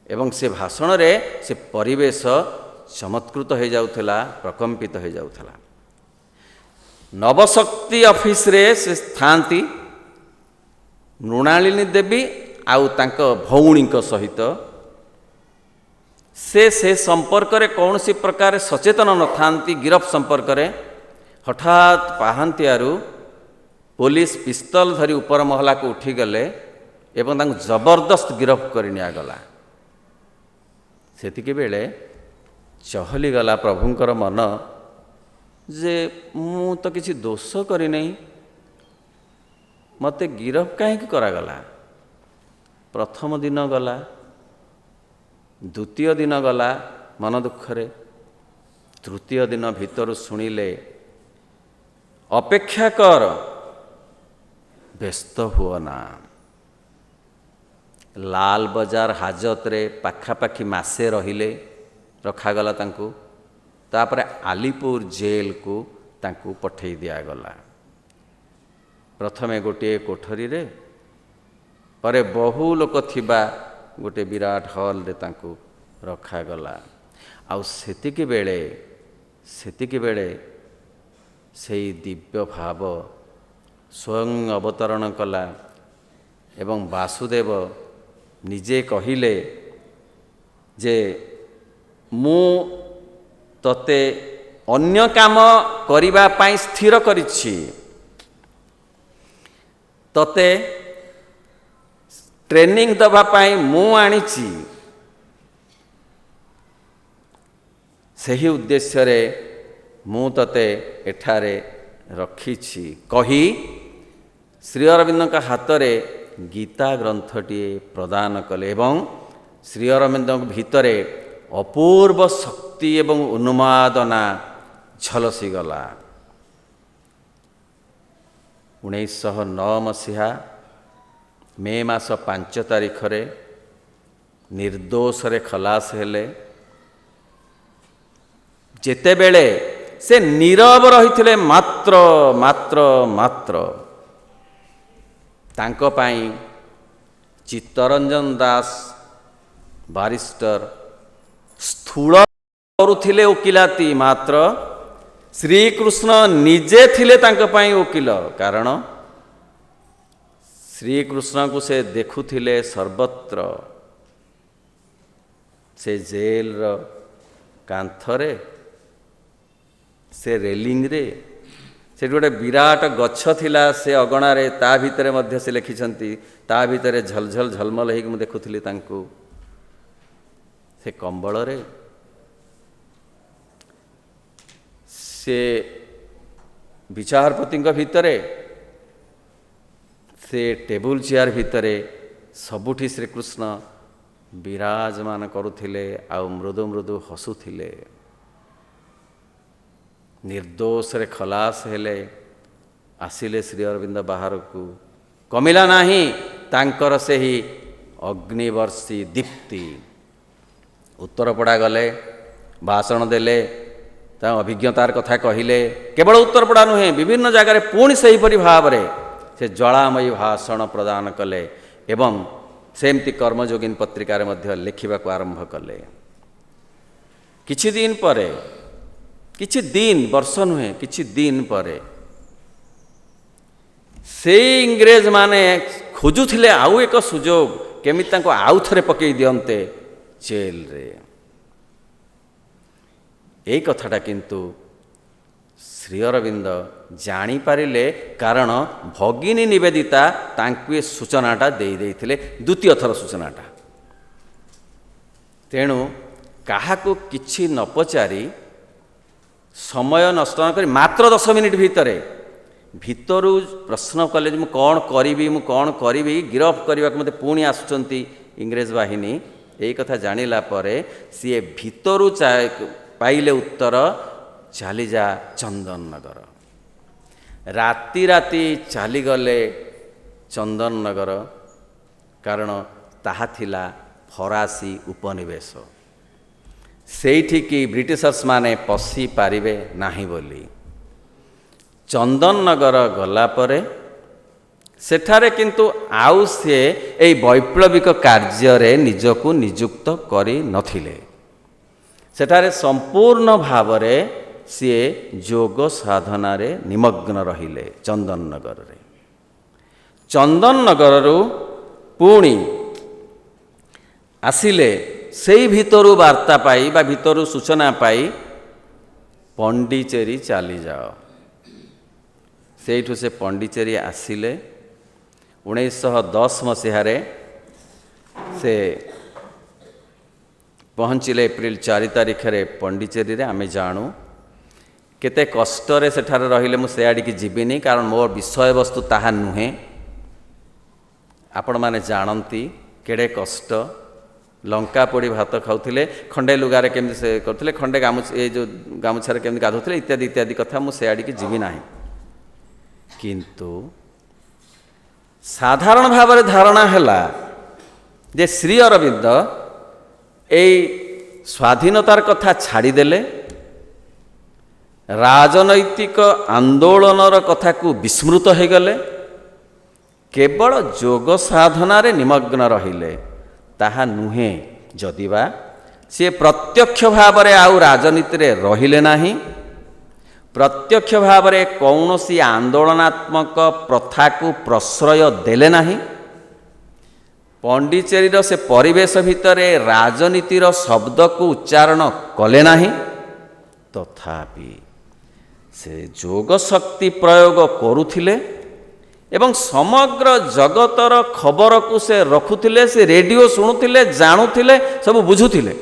[SPEAKER 1] एवं से भाषण रे से परिवेश चमत्कृत हो जाउथिला, प्रकंपित हो जाउथिला। नवशक्ति ऑफिस रे से थांती मृणालिनी देवी आउ तांक भौणी सहित से संपर्क रे कौन सी प्रकार सचेतन न थांती। गिरफ संपर्क रे हठात पाहांतियारू पुलिस पिस्तल धरी ऊपर महला को उठीगले एवं तांको जबरदस्त गिरफ कर निगला। सेतिके बेले चहली गला प्रभुंकर मन जे मु तो किसी दोष करी नहीं, मते गिरफ कहीं करागला। प्रथम दिन गला, द्वितीय दिन गला मन दुखरे, तृतीय दिन भीतर शुणिले अपेक्षा कर, व्यस्त हुआ ना। लाल बजार हाजत रे पाखापाखि मासे रहिले, रखागला तांकु। तापर आलीपुर जेल को तांकु पठेई दियागला। प्रथमे गोटे कोठरी रे, परे बहु लोक थिबा गोटे विराट हॉल रे तांकु रखागला। आउ सेतिके बेले सेई दिव्य भाव स्वयं अवतरण कला एवं वासुदेव निजे कहिले जे मु तते अन्य काम करिबा पाई स्थिर करिछि, तते ट्रेनिंग दबा पाई मु आनिछि, सही उद्देश्य रे मु तते एठारे रखिछि कही श्री अरविंद हाथ रे गीता ग्रंथटी प्रदान कले एवं श्री अरविंद भितरे अपूर्व शक्ति एवं उन्मादना झलसी गला। 1909 मसीहा मे मास 5 तारिख रे निर्दोष रे खलास हेले। जेते बेले से नीरव रही मात्र मात्र मात्र तांको पाई चित्तरंजन दास बारिस्टर स्थूल करुथिले वकिलाती, मात्र श्रीकृष्ण निजे थिले तांको पाई वकील। कारण श्रीकृष्ण को से देखुथिले सर्वत्र। से जेल रो कांथरे, से रेलिंग रे से गोटे विराट गछ थिला, से अगणा रे ता भितरे मध्य से लिखिछंती, ता भितरे झलझल झलमल हेक मु देखुथिली तांको। से कंबल रे, से विचारपति भितरे, से टेबुल चेयर भितरे सबुठी श्रीकृष्ण विराजमान करुथिले आउ मृदु मृदु हसुथिले। निर्दोष रे खलास हेले, आसिले श्री अरविंद बाहर को। कमिला नाही तांकर से ही अग्निवर्षी दीप्ति। उत्तर पड़ा गले, भाषण देले, ता अभिज्ञतार कथा कहिले। केवल उत्तर पड़ा नुहे, विभिन्न जगार पुणी से हीपरि भाव रे से ज्वालामयी भाषण प्रदान कले एवं सेमती कर्मयोगिनी पत्रिकार मध्य लिखिबा को आरंभ कले। किछि दिन परे, किछि दिन, वर्ष नुहे, किछि दिन परे से इंग्रेज माने खोजुथिले आउ एक सुजोग केमिति तांको आउ थरे पकई दियन्ते जेल रे। एई कथाटा किंतु श्री अरविंद जानी पारिले, कारण भगिनी निवेदिता तांकु ए सूचनाटा देई देइथिले, द्वितीय थर सूचनाटा। तेणु काहाकू किछि न पचारि समय नष्ट न करी मात्र 10 मिनिट भितरू प्रश्न कले मु कौन करी गिरफ करने मत पुणी आसुचंती इंग्रेज बाहिनी। यही कथा जानिला परे सी भितरू पाइले उत्तर, चली जा चंदन नगर। राति राति चलीगले चंदन नगर, कारण ताहा थिला फरासी उपनिवेश। सेठी ब्रिटिशर्स माने पशि पारिबे नाही बोली चंदन नगर गला परे सेठारे किंतु आउ से एई वैप्लविक कार्य रे निजको नियुक्त करी नथिले। सेठारे संपूर्ण भावरे सी जोग साधना रे निमग्न रहिले। चंदन नगर रे, चंदन नगर रु पुणी आसिले सेई भितरु वार्ता पाई बा भितरु सूचना पाई पंडिचेरी चली जाओ। ସେଇଠୁ ସେ ପଣ୍ଡିଚେରୀ ଆସିଲେ। 1910 ମସିହାରେ ସେ ପହଞ୍ଚିଲେ ଏପ୍ରିଲ 4 ତାରିଖରେ ପଣ୍ଡିଚେରୀରେ। ଆମେ ଜାଣୁ କେତେ କଷ୍ଟରେ ସେଠାରେ ରହିଲେ। ମୁଁ ସେଆଡ଼ିକି ଯିବିନି କାରଣ ମୋ ବିଷୟବସ୍ତୁ ତାହା ନୁହେଁ। ଆପଣମାନେ ଜାଣନ୍ତି କେଡ଼େ କଷ୍ଟ। ଲଙ୍କା ପୋଡ଼ି ଭାତ ଖାଉଥିଲେ, ଖଣ୍ଡେ ଲୁଗାରେ କେମିତି ସେ କରୁଥିଲେ, ଖଣ୍ଡେ ଏ ଯେଉଁ ଗାମୁଛାରେ କେମିତି ଗାଧୁଥିଲେ, ଇତ୍ୟାଦି ଇତ୍ୟାଦି କଥା। ମୁଁ ସେଆଡ଼ିକି ଯିବି ନାହିଁ। କିନ୍ତୁ ସାଧାରଣ ଭାବରେ ଧାରଣା ହେଲା ଯେ ଶ୍ରୀ ଅରବିନ୍ଦ ଏଇ ସ୍ୱାଧୀନତାର କଥା ଛାଡ଼ିଦେଲେ, ରାଜନୈତିକ ଆନ୍ଦୋଳନର କଥାକୁ ବିସ୍ମୃତ ହୋଇଗଲେ, କେବଳ ଯୋଗ ସାଧନାରେ ନିମଗ୍ନ ରହିଲେ। ତାହା ନୁହେଁ। ଯଦିବା ସିଏ ପ୍ରତ୍ୟକ୍ଷ ଭାବରେ ଆଉ ରାଜନୀତିରେ ରହିଲେ ନାହିଁ, ପ୍ରତ୍ୟକ୍ଷ ଭାବରେ କୌଣସି ଆନ୍ଦୋଳନାତ୍ମକ ପ୍ରଥାକୁ ପ୍ରଶ୍ରୟ ଦେଲେ ନାହିଁ, ପଣ୍ଡିଚେରୀର ସେ ପରିବେଶ ଭିତରେ ରାଜନୀତିର ଶବ୍ଦକୁ ଉଚ୍ଚାରଣ କଲେ ନାହିଁ, ତଥାପି ସେ ଯୋଗ ଶକ୍ତି ପ୍ରୟୋଗ କରୁଥିଲେ ଏବଂ ସମଗ୍ର ଜଗତର ଖବରକୁ ସେ ରଖୁଥିଲେ। ସେ ରେଡ଼ିଓ ଶୁଣୁଥିଲେ, ଜାଣୁଥିଲେ, ସବୁ ବୁଝୁଥିଲେ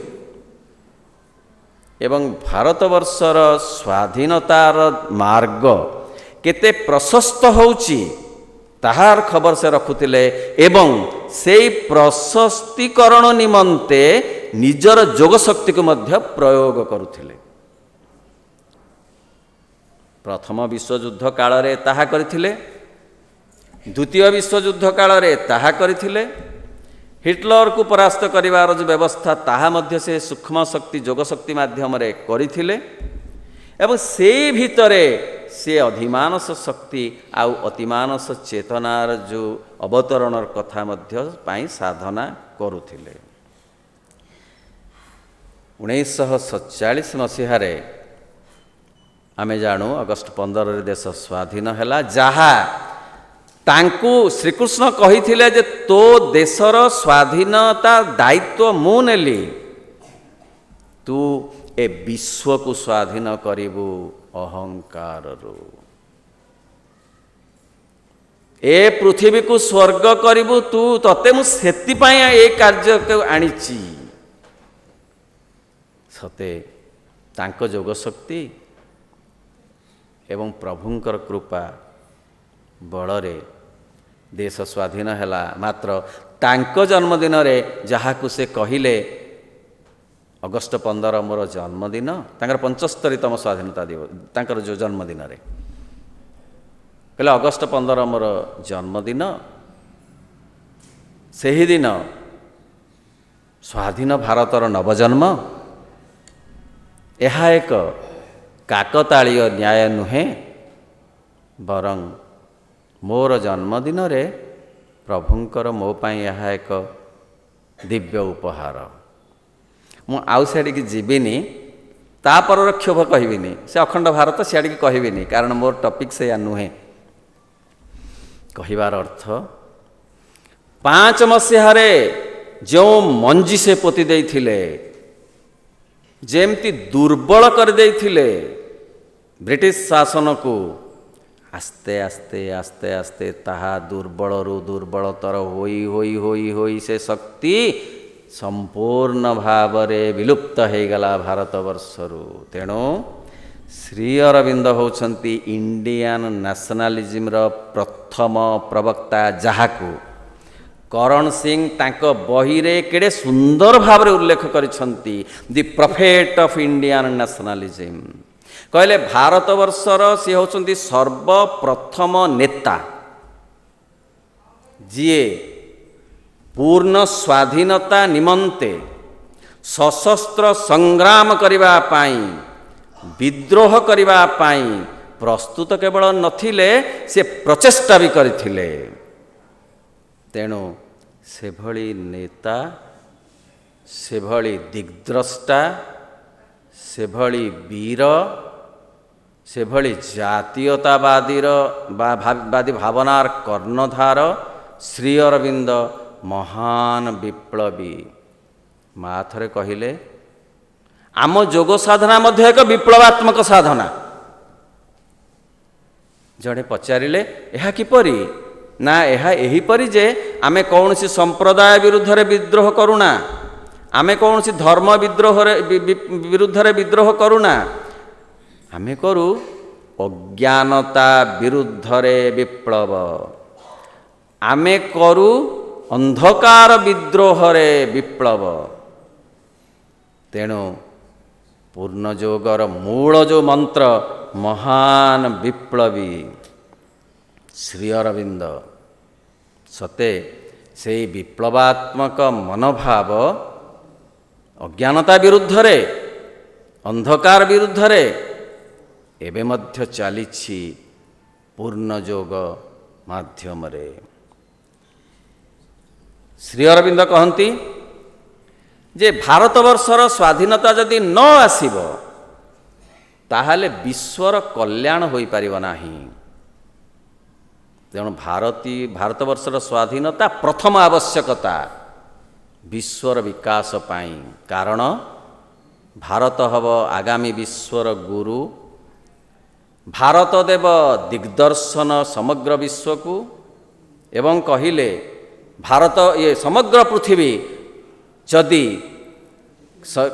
[SPEAKER 1] ଏବଂ ଭାରତବର୍ଷର ସ୍ୱାଧୀନତାର ମାର୍ଗ କେତେ ପ୍ରଶସ୍ତ ହେଉଛି ତାହାର ଖବର ସେ ରଖୁଥିଲେ ଏବଂ ସେଇ ପ୍ରଶସ୍ତିକରଣ ନିମନ୍ତେ ନିଜର ଯୋଗ ଶକ୍ତିକୁ ମଧ୍ୟ ପ୍ରୟୋଗ କରୁଥିଲେ। ପ୍ରଥମ ବିଶ୍ୱଯୁଦ୍ଧ କାଳରେ ତାହା କରିଥିଲେ, ଦ୍ୱିତୀୟ ବିଶ୍ୱଯୁଦ୍ଧ କାଳରେ ତାହା କରିଥିଲେ। ହିଟଲରକୁ ପରାସ୍ତ କରିବାର ଯେଉଁ ବ୍ୟବସ୍ଥା ତାହା ମଧ୍ୟ ସେ ସୂକ୍ଷ୍ମ ଶକ୍ତି ଯୋଗ ଶକ୍ତି ମାଧ୍ୟମରେ କରିଥିଲେ ଏବଂ ସେଇ ଭିତରେ ସେ ଅଧିମାନସ ଶକ୍ତି ଆଉ ଅତିମାନସ ଚେତନାର ଯେଉଁ ଅବତରଣର କଥା ମଧ୍ୟ ପାଇଁ ସାଧନା କରୁଥିଲେ। 1947 ମସିହାରେ ଆମେ ଜାଣୁ ଅଗଷ୍ଟ 15ରେ ଦେଶ ସ୍ୱାଧୀନ ହେଲା। ଯାହା ତାଙ୍କୁ ଶ୍ରୀକୃଷ୍ଣ କହିଥିଲେ ଯେ ତୋ ଦେଶର ସ୍ୱାଧୀନତା ଦାୟିତ୍ୱ ମୁଁ ନେଲି, ତୁ ଏ ବିଶ୍ୱକୁ ସ୍ୱାଧୀନ କରିବୁ ଅହଙ୍କାରରୁ, ଏ ପୃଥିବୀକୁ ସ୍ୱର୍ଗ କରିବୁ ତୁ, ତତେ ମୁଁ ସେଥିପାଇଁ ଏ କାର୍ଯ୍ୟକୁ ଆଣିଛି। ସତେ ତାଙ୍କ ଯୋଗ ଶକ୍ତି ଏବଂ ପ୍ରଭୁଙ୍କର କୃପା ବଳରେ ଦେଶ ସ୍ୱାଧୀନ ହେଲା। ମାତ୍ର ତାଙ୍କ ଜନ୍ମଦିନରେ ଯାହାକୁ ସେ କହିଲେ ଅଗଷ୍ଟ 15 ମୋର ଜନ୍ମଦିନ, ତାଙ୍କର 75ତମ ସ୍ୱାଧୀନତା ଦିବସ, ତାଙ୍କର ଯେଉଁ ଜନ୍ମଦିନରେ କହିଲେ ଅଗଷ୍ଟ 15 ମୋର ଜନ୍ମଦିନ, ସେହିଦିନ ସ୍ୱାଧୀନ ଭାରତର ନବଜନ୍ମ। ଏହା ଏକ କାକତାଳୀୟ ନ୍ୟାୟ ନୁହେଁ, ବରଂ ମୋର ଜନ୍ମଦିନରେ ପ୍ରଭୁଙ୍କର ମୋ ପାଇଁ ଏହା ଏକ ଦିବ୍ୟ ଉପହାର। ମୁଁ ଆଉ ସେଆଡ଼ିକି ଯିବିନି, ତାପରର କ୍ଷୋଭ କହିବିନି, ସେ ଅଖଣ୍ଡ ଭାରତ ସେଆଡ଼ିକି କହିବିନି, କାରଣ ମୋର ଟପିକ୍ ସେଇଆ ନୁହେଁ। କହିବାର ଅର୍ଥ 5 ମସିହାରେ ଯେଉଁ ମଞ୍ଜି ସେ ପୋତି ଦେଇଥିଲେ, ଯେମିତି ଦୁର୍ବଳ କରିଦେଇଥିଲେ ବ୍ରିଟିଶ ଶାସନକୁ, ଆସ୍ତେ ଆସ୍ତେ ଆସ୍ତେ ଆସ୍ତେ ତାହା ଦୁର୍ବଳରୁ ଦୁର୍ବଳତର ହୋଇ ହୋଇ ହୋଇ ହୋଇ ସେ ଶକ୍ତି ସମ୍ପୂର୍ଣ୍ଣ ଭାବରେ ବିଲୁପ୍ତ ହୋଇଗଲା ଭାରତବର୍ଷରୁ। ତେଣୁ ଶ୍ରୀ ଅରବିନ୍ଦ ହେଉଛନ୍ତି ଇଣ୍ଡିଆନ୍ ନ୍ୟାସନାଲିଜିମ୍ର ପ୍ରଥମ ପ୍ରବକ୍ତା, ଯାହାକୁ କରଣ ସିଂ ତାଙ୍କ ବହିରେ କେଡ଼େ ସୁନ୍ଦର ଭାବରେ ଉଲ୍ଲେଖ କରିଛନ୍ତି, ଦି ପ୍ରଫେଟ୍ ଅଫ୍ ଇଣ୍ଡିଆନ୍ ନ୍ୟାସନାଲିଜିମ୍। କହିଲେ ଭାରତବର୍ଷର ସିଏ ହେଉଛନ୍ତି ସର୍ବପ୍ରଥମ ନେତା ଯିଏ ପୂର୍ଣ୍ଣ ସ୍ୱାଧୀନତା ନିମନ୍ତେ ସଶସ୍ତ୍ର ସଂଗ୍ରାମ କରିବା ପାଇଁ, ବିଦ୍ରୋହ କରିବା ପାଇଁ ପ୍ରସ୍ତୁତ କେବଳ ନଥିଲେ, ସେ ପ୍ରଚେଷ୍ଟା ବି କରିଥିଲେ। ତେଣୁ ସେଭଳି ନେତା, ସେଭଳି ଦିଗ୍ଦ୍ରଷ୍ଟା, ସେଭଳି ବୀର, ସେଭଳି ଜାତୀୟତାବାଦୀର ବାଦୀ ଭାବନାର କର୍ଣ୍ଣଧାର ଶ୍ରୀ ଅରବିନ୍ଦ ମହାନ ବିପ୍ଳବୀ। ମା ଥରେ କହିଲେ ଆମ ଯୋଗ ସାଧନା ମଧ୍ୟ ଏକ ବିପ୍ଳବାତ୍ମକ ସାଧନା। ଜଣେ ପଚାରିଲେ ଏହା କିପରି? ନା ଏହା ଏହିପରି ଯେ ଆମେ କୌଣସି ସମ୍ପ୍ରଦାୟ ବିରୁଦ୍ଧରେ ବିଦ୍ରୋହ କରୁନା, ଆମେ କୌଣସି ଧର୍ମ ବିରୁଦ୍ଧରେ ବିଦ୍ରୋହ କରୁନା, ଆମେ କରୁ ଅଜ୍ଞାନତା ବିରୁଦ୍ଧରେ ବିପ୍ଳବ, ଆମେ କରୁ ଅନ୍ଧକାର ବିଦ୍ରୋହରେ ବିପ୍ଳବ। ତେଣୁ ପୂର୍ଣ୍ଣଯୋଗର ମୂଳ ଯେଉଁ ମନ୍ତ୍ର ମହାନ ବିପ୍ଳବୀ ଶ୍ରୀ ଅରବିନ୍ଦ, ସତେ ସେହି ବିପ୍ଳବାତ୍ମକ ମନୋଭାବ ଅଜ୍ଞାନତା ବିରୁଦ୍ଧରେ, ଅନ୍ଧକାର ବିରୁଦ୍ଧରେ ଏବେ ମଧ୍ୟ ଚାଲିଛି ପୂର୍ଣ୍ଣଯୋଗ ମାଧ୍ୟମରେ। ଶ୍ରୀ ଅରବିନ୍ଦ କହନ୍ତି ଯେ ଭାରତବର୍ଷର ସ୍ୱାଧୀନତା ଯଦି ନ ଆସିବ ତାହେଲେ ବିଶ୍ୱର କଲ୍ୟାଣ ହୋଇପାରିବ ନାହିଁ। ତେଣୁ ଭାରତବର୍ଷର ସ୍ୱାଧୀନତା ପ୍ରଥମ ଆବଶ୍ୟକତା ବିଶ୍ୱର ବିକାଶ ପାଇଁ। କାରଣ ଭାରତ ହେବ ଆଗାମୀ ବିଶ୍ୱର ଗୁରୁ, ଭାରତ ଦେବ ଦିଗ୍ଦର୍ଶନ ସମଗ୍ର ବିଶ୍ୱକୁ। ଏବଂ କହିଲେ ଭାରତ ସମଗ୍ର ପୃଥିବୀ ଯଦି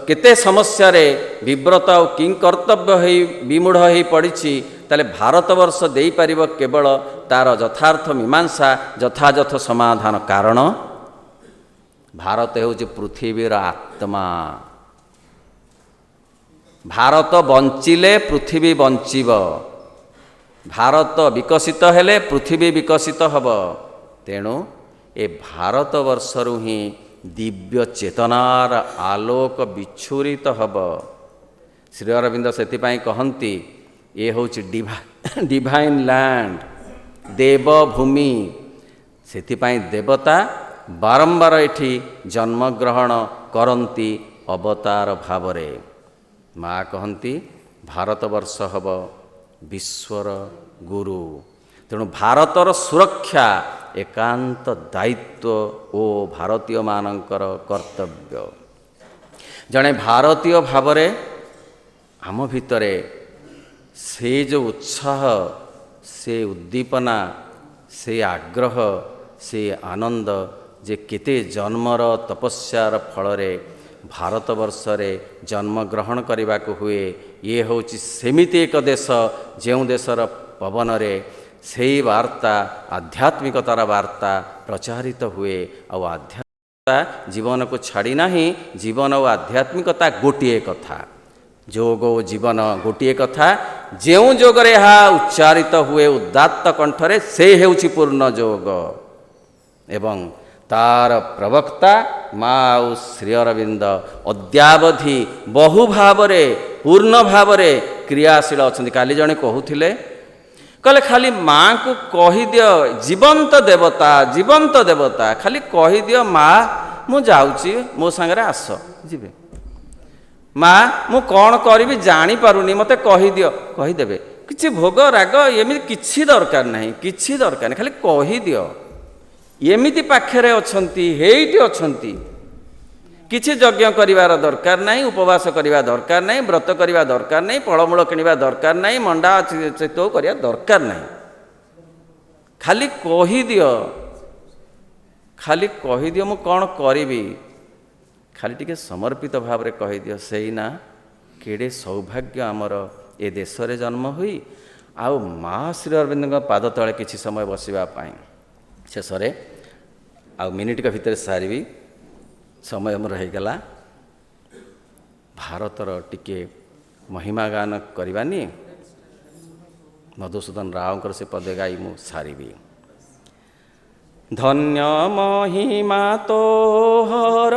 [SPEAKER 1] କେତେ ସମସ୍ୟାରେ ବିବ୍ରତ ଆଉ କିଂକର୍ତ୍ତବ୍ୟ ହୋଇ ବିମୂଢ଼ ହୋଇ ପଡ଼ିଛି, ତାହେଲେ ଭାରତବର୍ଷ ଦେଇପାରିବ କେବଳ ତା'ର ଯଥାର୍ଥ ମୀମାଂସା, ଯଥାଯଥ ସମାଧାନ। କାରଣ ଭାରତ ହେଉଛି ପୃଥିବୀର ଆତ୍ମା। ଭାରତ ବଞ୍ଚିଲେ ପୃଥିବୀ ବଞ୍ଚିବ, ଭାରତ ବିକଶିତ ହେଲେ ପୃଥିବୀ ବିକଶିତ ହେବ। ତେଣୁ ଏ ଭାରତବର୍ଷରୁ ହିଁ ଦିବ୍ୟ ଚେତନାର ଆଲୋକ ବିଚ୍ଛୁରିତ ହେବ। ଶ୍ରୀ ଅରବିନ୍ଦ ସେଥିପାଇଁ କହନ୍ତି ଏ ହେଉଛି ଡିଭାଇନ୍ ଲ୍ୟାଣ୍ଡ, ଦେବଭୂମି। ସେଥିପାଇଁ ଦେବତା ବାରମ୍ବାର ଏଠି ଜନ୍ମଗ୍ରହଣ କରନ୍ତି ଅବତାର ଭାବରେ। ମା କହନ୍ତି ଭାରତବର୍ଷ ହେବ ବିଶ୍ୱର ଗୁରୁ। ତେଣୁ ଭାରତର ସୁରକ୍ଷା ଏକାନ୍ତ ଦାୟିତ୍ୱ ଓ ଭାରତୀୟମାନଙ୍କର କର୍ତ୍ତବ୍ୟ। ଜଣେ ଭାରତୀୟ ଭାବରେ ଆମ ଭିତରେ ସେ ଯେଉଁ ଉତ୍ସାହ, ସେ ଉଦ୍ଦୀପନା, ସେ ଆଗ୍ରହ, ସେ ଆନନ୍ଦ ଯେ କେତେ ଜନ୍ମର ତପସ୍ୟାର ଫଳରେ ଭାରତବର୍ଷରେ ଜନ୍ମଗ୍ରହଣ କରିବାକୁ ହୁଏ। ଇଏ ହେଉଛି ସେମିତି ଏକ ଦେଶ ଯେଉଁ ଦେଶର ପବନରେ ସେହି ବାର୍ତ୍ତା, ଆଧ୍ୟାତ୍ମିକତାର ବାର୍ତ୍ତା ପ୍ରଚାରିତ ହୁଏ। ଆଉ ଆଧ୍ୟାତ୍ମିକତା ଜୀବନକୁ ଛାଡ଼ି ନାହିଁ। ଜୀବନ ଓ ଆଧ୍ୟାତ୍ମିକତା ଗୋଟିଏ କଥା, ଯୋଗ ଓ ଜୀବନ ଗୋଟିଏ କଥା। ଯେଉଁ ଯୋଗରେ ଏହା ଉଚ୍ଚାରିତ ହୁଏ ଉଦାତ୍ତ କଣ୍ଠରେ, ସେ ହେଉଛି ପୂର୍ଣ୍ଣ ଯୋଗ। ଏବଂ ତାର ପ୍ରବକ୍ତା ମା ଆଉ ଶ୍ରୀ ଅରବିନ୍ଦ ଅଦ୍ୟାବଧି ବହୁ ଭାବରେ ପୂର୍ଣ୍ଣ ଭାବରେ କ୍ରିୟାଶୀଳ ଅଛନ୍ତି। କାଲି ଜଣେ କହୁଥିଲେ, କହିଲେ ଖାଲି ମାଙ୍କୁ କହିଦିଅ, ଜୀବନ୍ତ ଦେବତା, ଜୀବନ୍ତ ଦେବତା, ଖାଲି କହିଦିଅ ମା ମୁଁ ଯାଉଛି, ମୋ ସାଙ୍ଗରେ ଆସ, ଯିବେ। ମା ମୁଁ କ'ଣ କରିବି ଜାଣିପାରୁନି, ମୋତେ କହିଦିଅ, କହିଦେବେ। କିଛି ଭୋଗ ରାଗ ଏମିତି କିଛି ଦରକାର ନାହିଁ, କିଛି ଦରକାର ନାହିଁ, ଖାଲି କହିଦିଅ। ଏମିତି ପାଖରେ ଅଛନ୍ତି, ହେଇଠି ଅଛନ୍ତି। କିଛି ଯଜ୍ଞ କରିବାର ଦରକାର ନାହିଁ, ଉପବାସ କରିବା ଦରକାର ନାହିଁ, ବ୍ରତ କରିବା ଦରକାର ନାହିଁ, ଫଳମୂଳ କିଣିବା ଦରକାର ନାହିଁ, ମଣ୍ଡା ଚିତଉ କରିବା ଦରକାର ନାହିଁ। ଖାଲି କହିଦିଅ, ଖାଲି କହିଦିଅ ମୁଁ କ'ଣ କରିବି, ଖାଲି ଟିକେ ସମର୍ପିତ ଭାବରେ କହିଦିଅ। ସେଇ ନା କେଡ଼େ ସୌଭାଗ୍ୟ ଆମର ଏ ଦେଶରେ ଜନ୍ମ ହୋଇ ଆଉ ମା ଶ୍ରୀ ଅରବିନ୍ଦଙ୍କ ପାଦ ତଳେ କିଛି ସମୟ ବସିବା ପାଇଁ। ଶେଷରେ ଆଉ ମିନିଟକ ଭିତରେ ସାରିବି, ସମୟ ଆମର ହେଇଗଲା। ଭାରତର ଟିକେ ମହିମା ଗାନ କରିବାନି? ମଧୁସୂଦନ ରାଓଙ୍କର ସେ ପଦେ ଗାଇ ମୁଁ ସାରିବି। ଧନ୍ୟ ମହିମା ତୋହର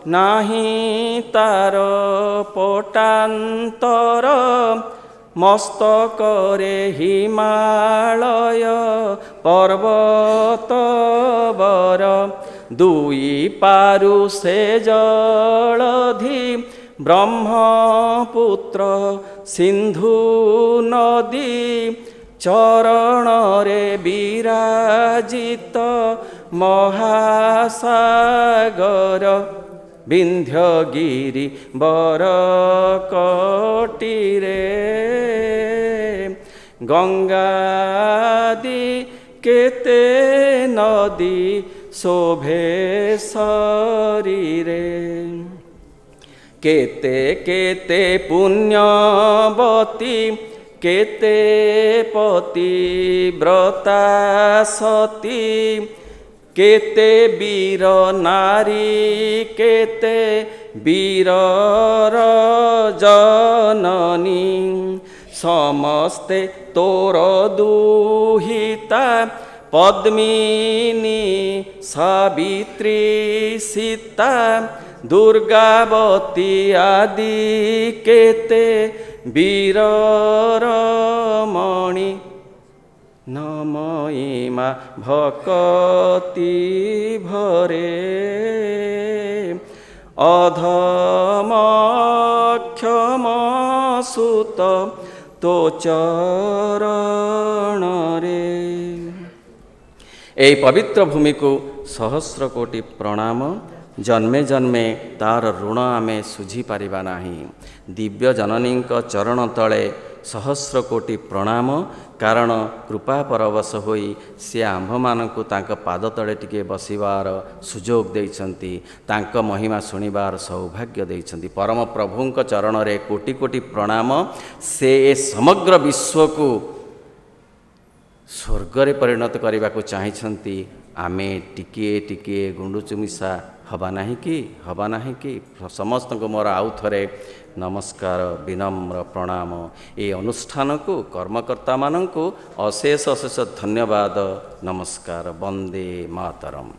[SPEAKER 1] ନାହିଁ ତାର ପଟାନ୍ତର, ମସ୍ତକରେ ହିମାଳୟ ପର୍ବତ ବର, ଦୁଇ ପାରୁ ସେ ଜଳଧି ବ୍ରହ୍ମପୁତ୍ର ସିନ୍ଧୁ ନଦୀ, ଚରଣରେ ବିରାଜିତ ମହାସାଗର, ବିନ୍ଧ୍ୟଗିରି ବରକଟିରେ ଗଙ୍ଗାଦି କେତେ ନଦୀ ଶୋଭେ ଶରୀରେ, କେତେ କେତେ ପୁଣ୍ୟବତୀ କେତେ ପତିବ୍ରତା ସତୀ, କେତେ ବୀର ନାରୀ କେତେ ବୀରର ଜନନୀ, ସମସ୍ତେ ତୋର ଦୁହିତା ପଦ୍ମିନୀ ସାବିତ୍ରୀ ସୀତା, ଦୁର୍ଗାବତୀ ଆଦି କେତେ ବୀରର ମଣି, ନମୟିମା ଭକତି ଭରେ, ଅଧମ କ୍ଷମ ସୁତ ତୋ ଚରଣରେ। ଏହି ପବିତ୍ର ଭୂମିକୁ ସହସ୍ର କୋଟି ପ୍ରଣାମ। ଜନ୍ମେ ଜନ୍ମେ ତାର ଋଣ ଆମେ ଶୁଝିପାରିବା ନାହିଁ। ଦିବ୍ୟ ଜନନୀଙ୍କ ଚରଣ ତଳେ ସହସ୍ର କୋଟି ପ୍ରଣାମ, କାରଣ କୃପା ପରବଶ ହୋଇ ସିଏ ଆମ୍ଭମାନଙ୍କୁ ତାଙ୍କ ପାଦ ତଳେ ଟିକିଏ ବସିବାର ସୁଯୋଗ ଦେଇଛନ୍ତି, ତାଙ୍କ ମହିମା ଶୁଣିବାର ସୌଭାଗ୍ୟ ଦେଇଛନ୍ତି। ପରମ ପ୍ରଭୁଙ୍କ ଚରଣରେ କୋଟି କୋଟି ପ୍ରଣାମ। ସେ ଏ ସମଗ୍ର ବିଶ୍ୱକୁ ସ୍ୱର୍ଗରେ ପରିଣତ କରିବାକୁ ଚାହିଁଛନ୍ତି। ଆମେ ଟିକିଏ ଟିକିଏ ଗୁଣ୍ଡୁଚି ମିଶା ହବା ନାହିଁ କି? ସମସ୍ତଙ୍କୁ ମୋର ଆଉ ଥରେ ନମସ୍କାର, ବିନମ୍ର ପ୍ରଣାମ। ଏ ଅନୁଷ୍ଠାନକୁ କର୍ମକର୍ତ୍ତାମାନଙ୍କୁ ଅଶେଷ ଅଶେଷ ଧନ୍ୟବାଦ, ନମସ୍କାର। ବନ୍ଦେ ମାତରମ୍।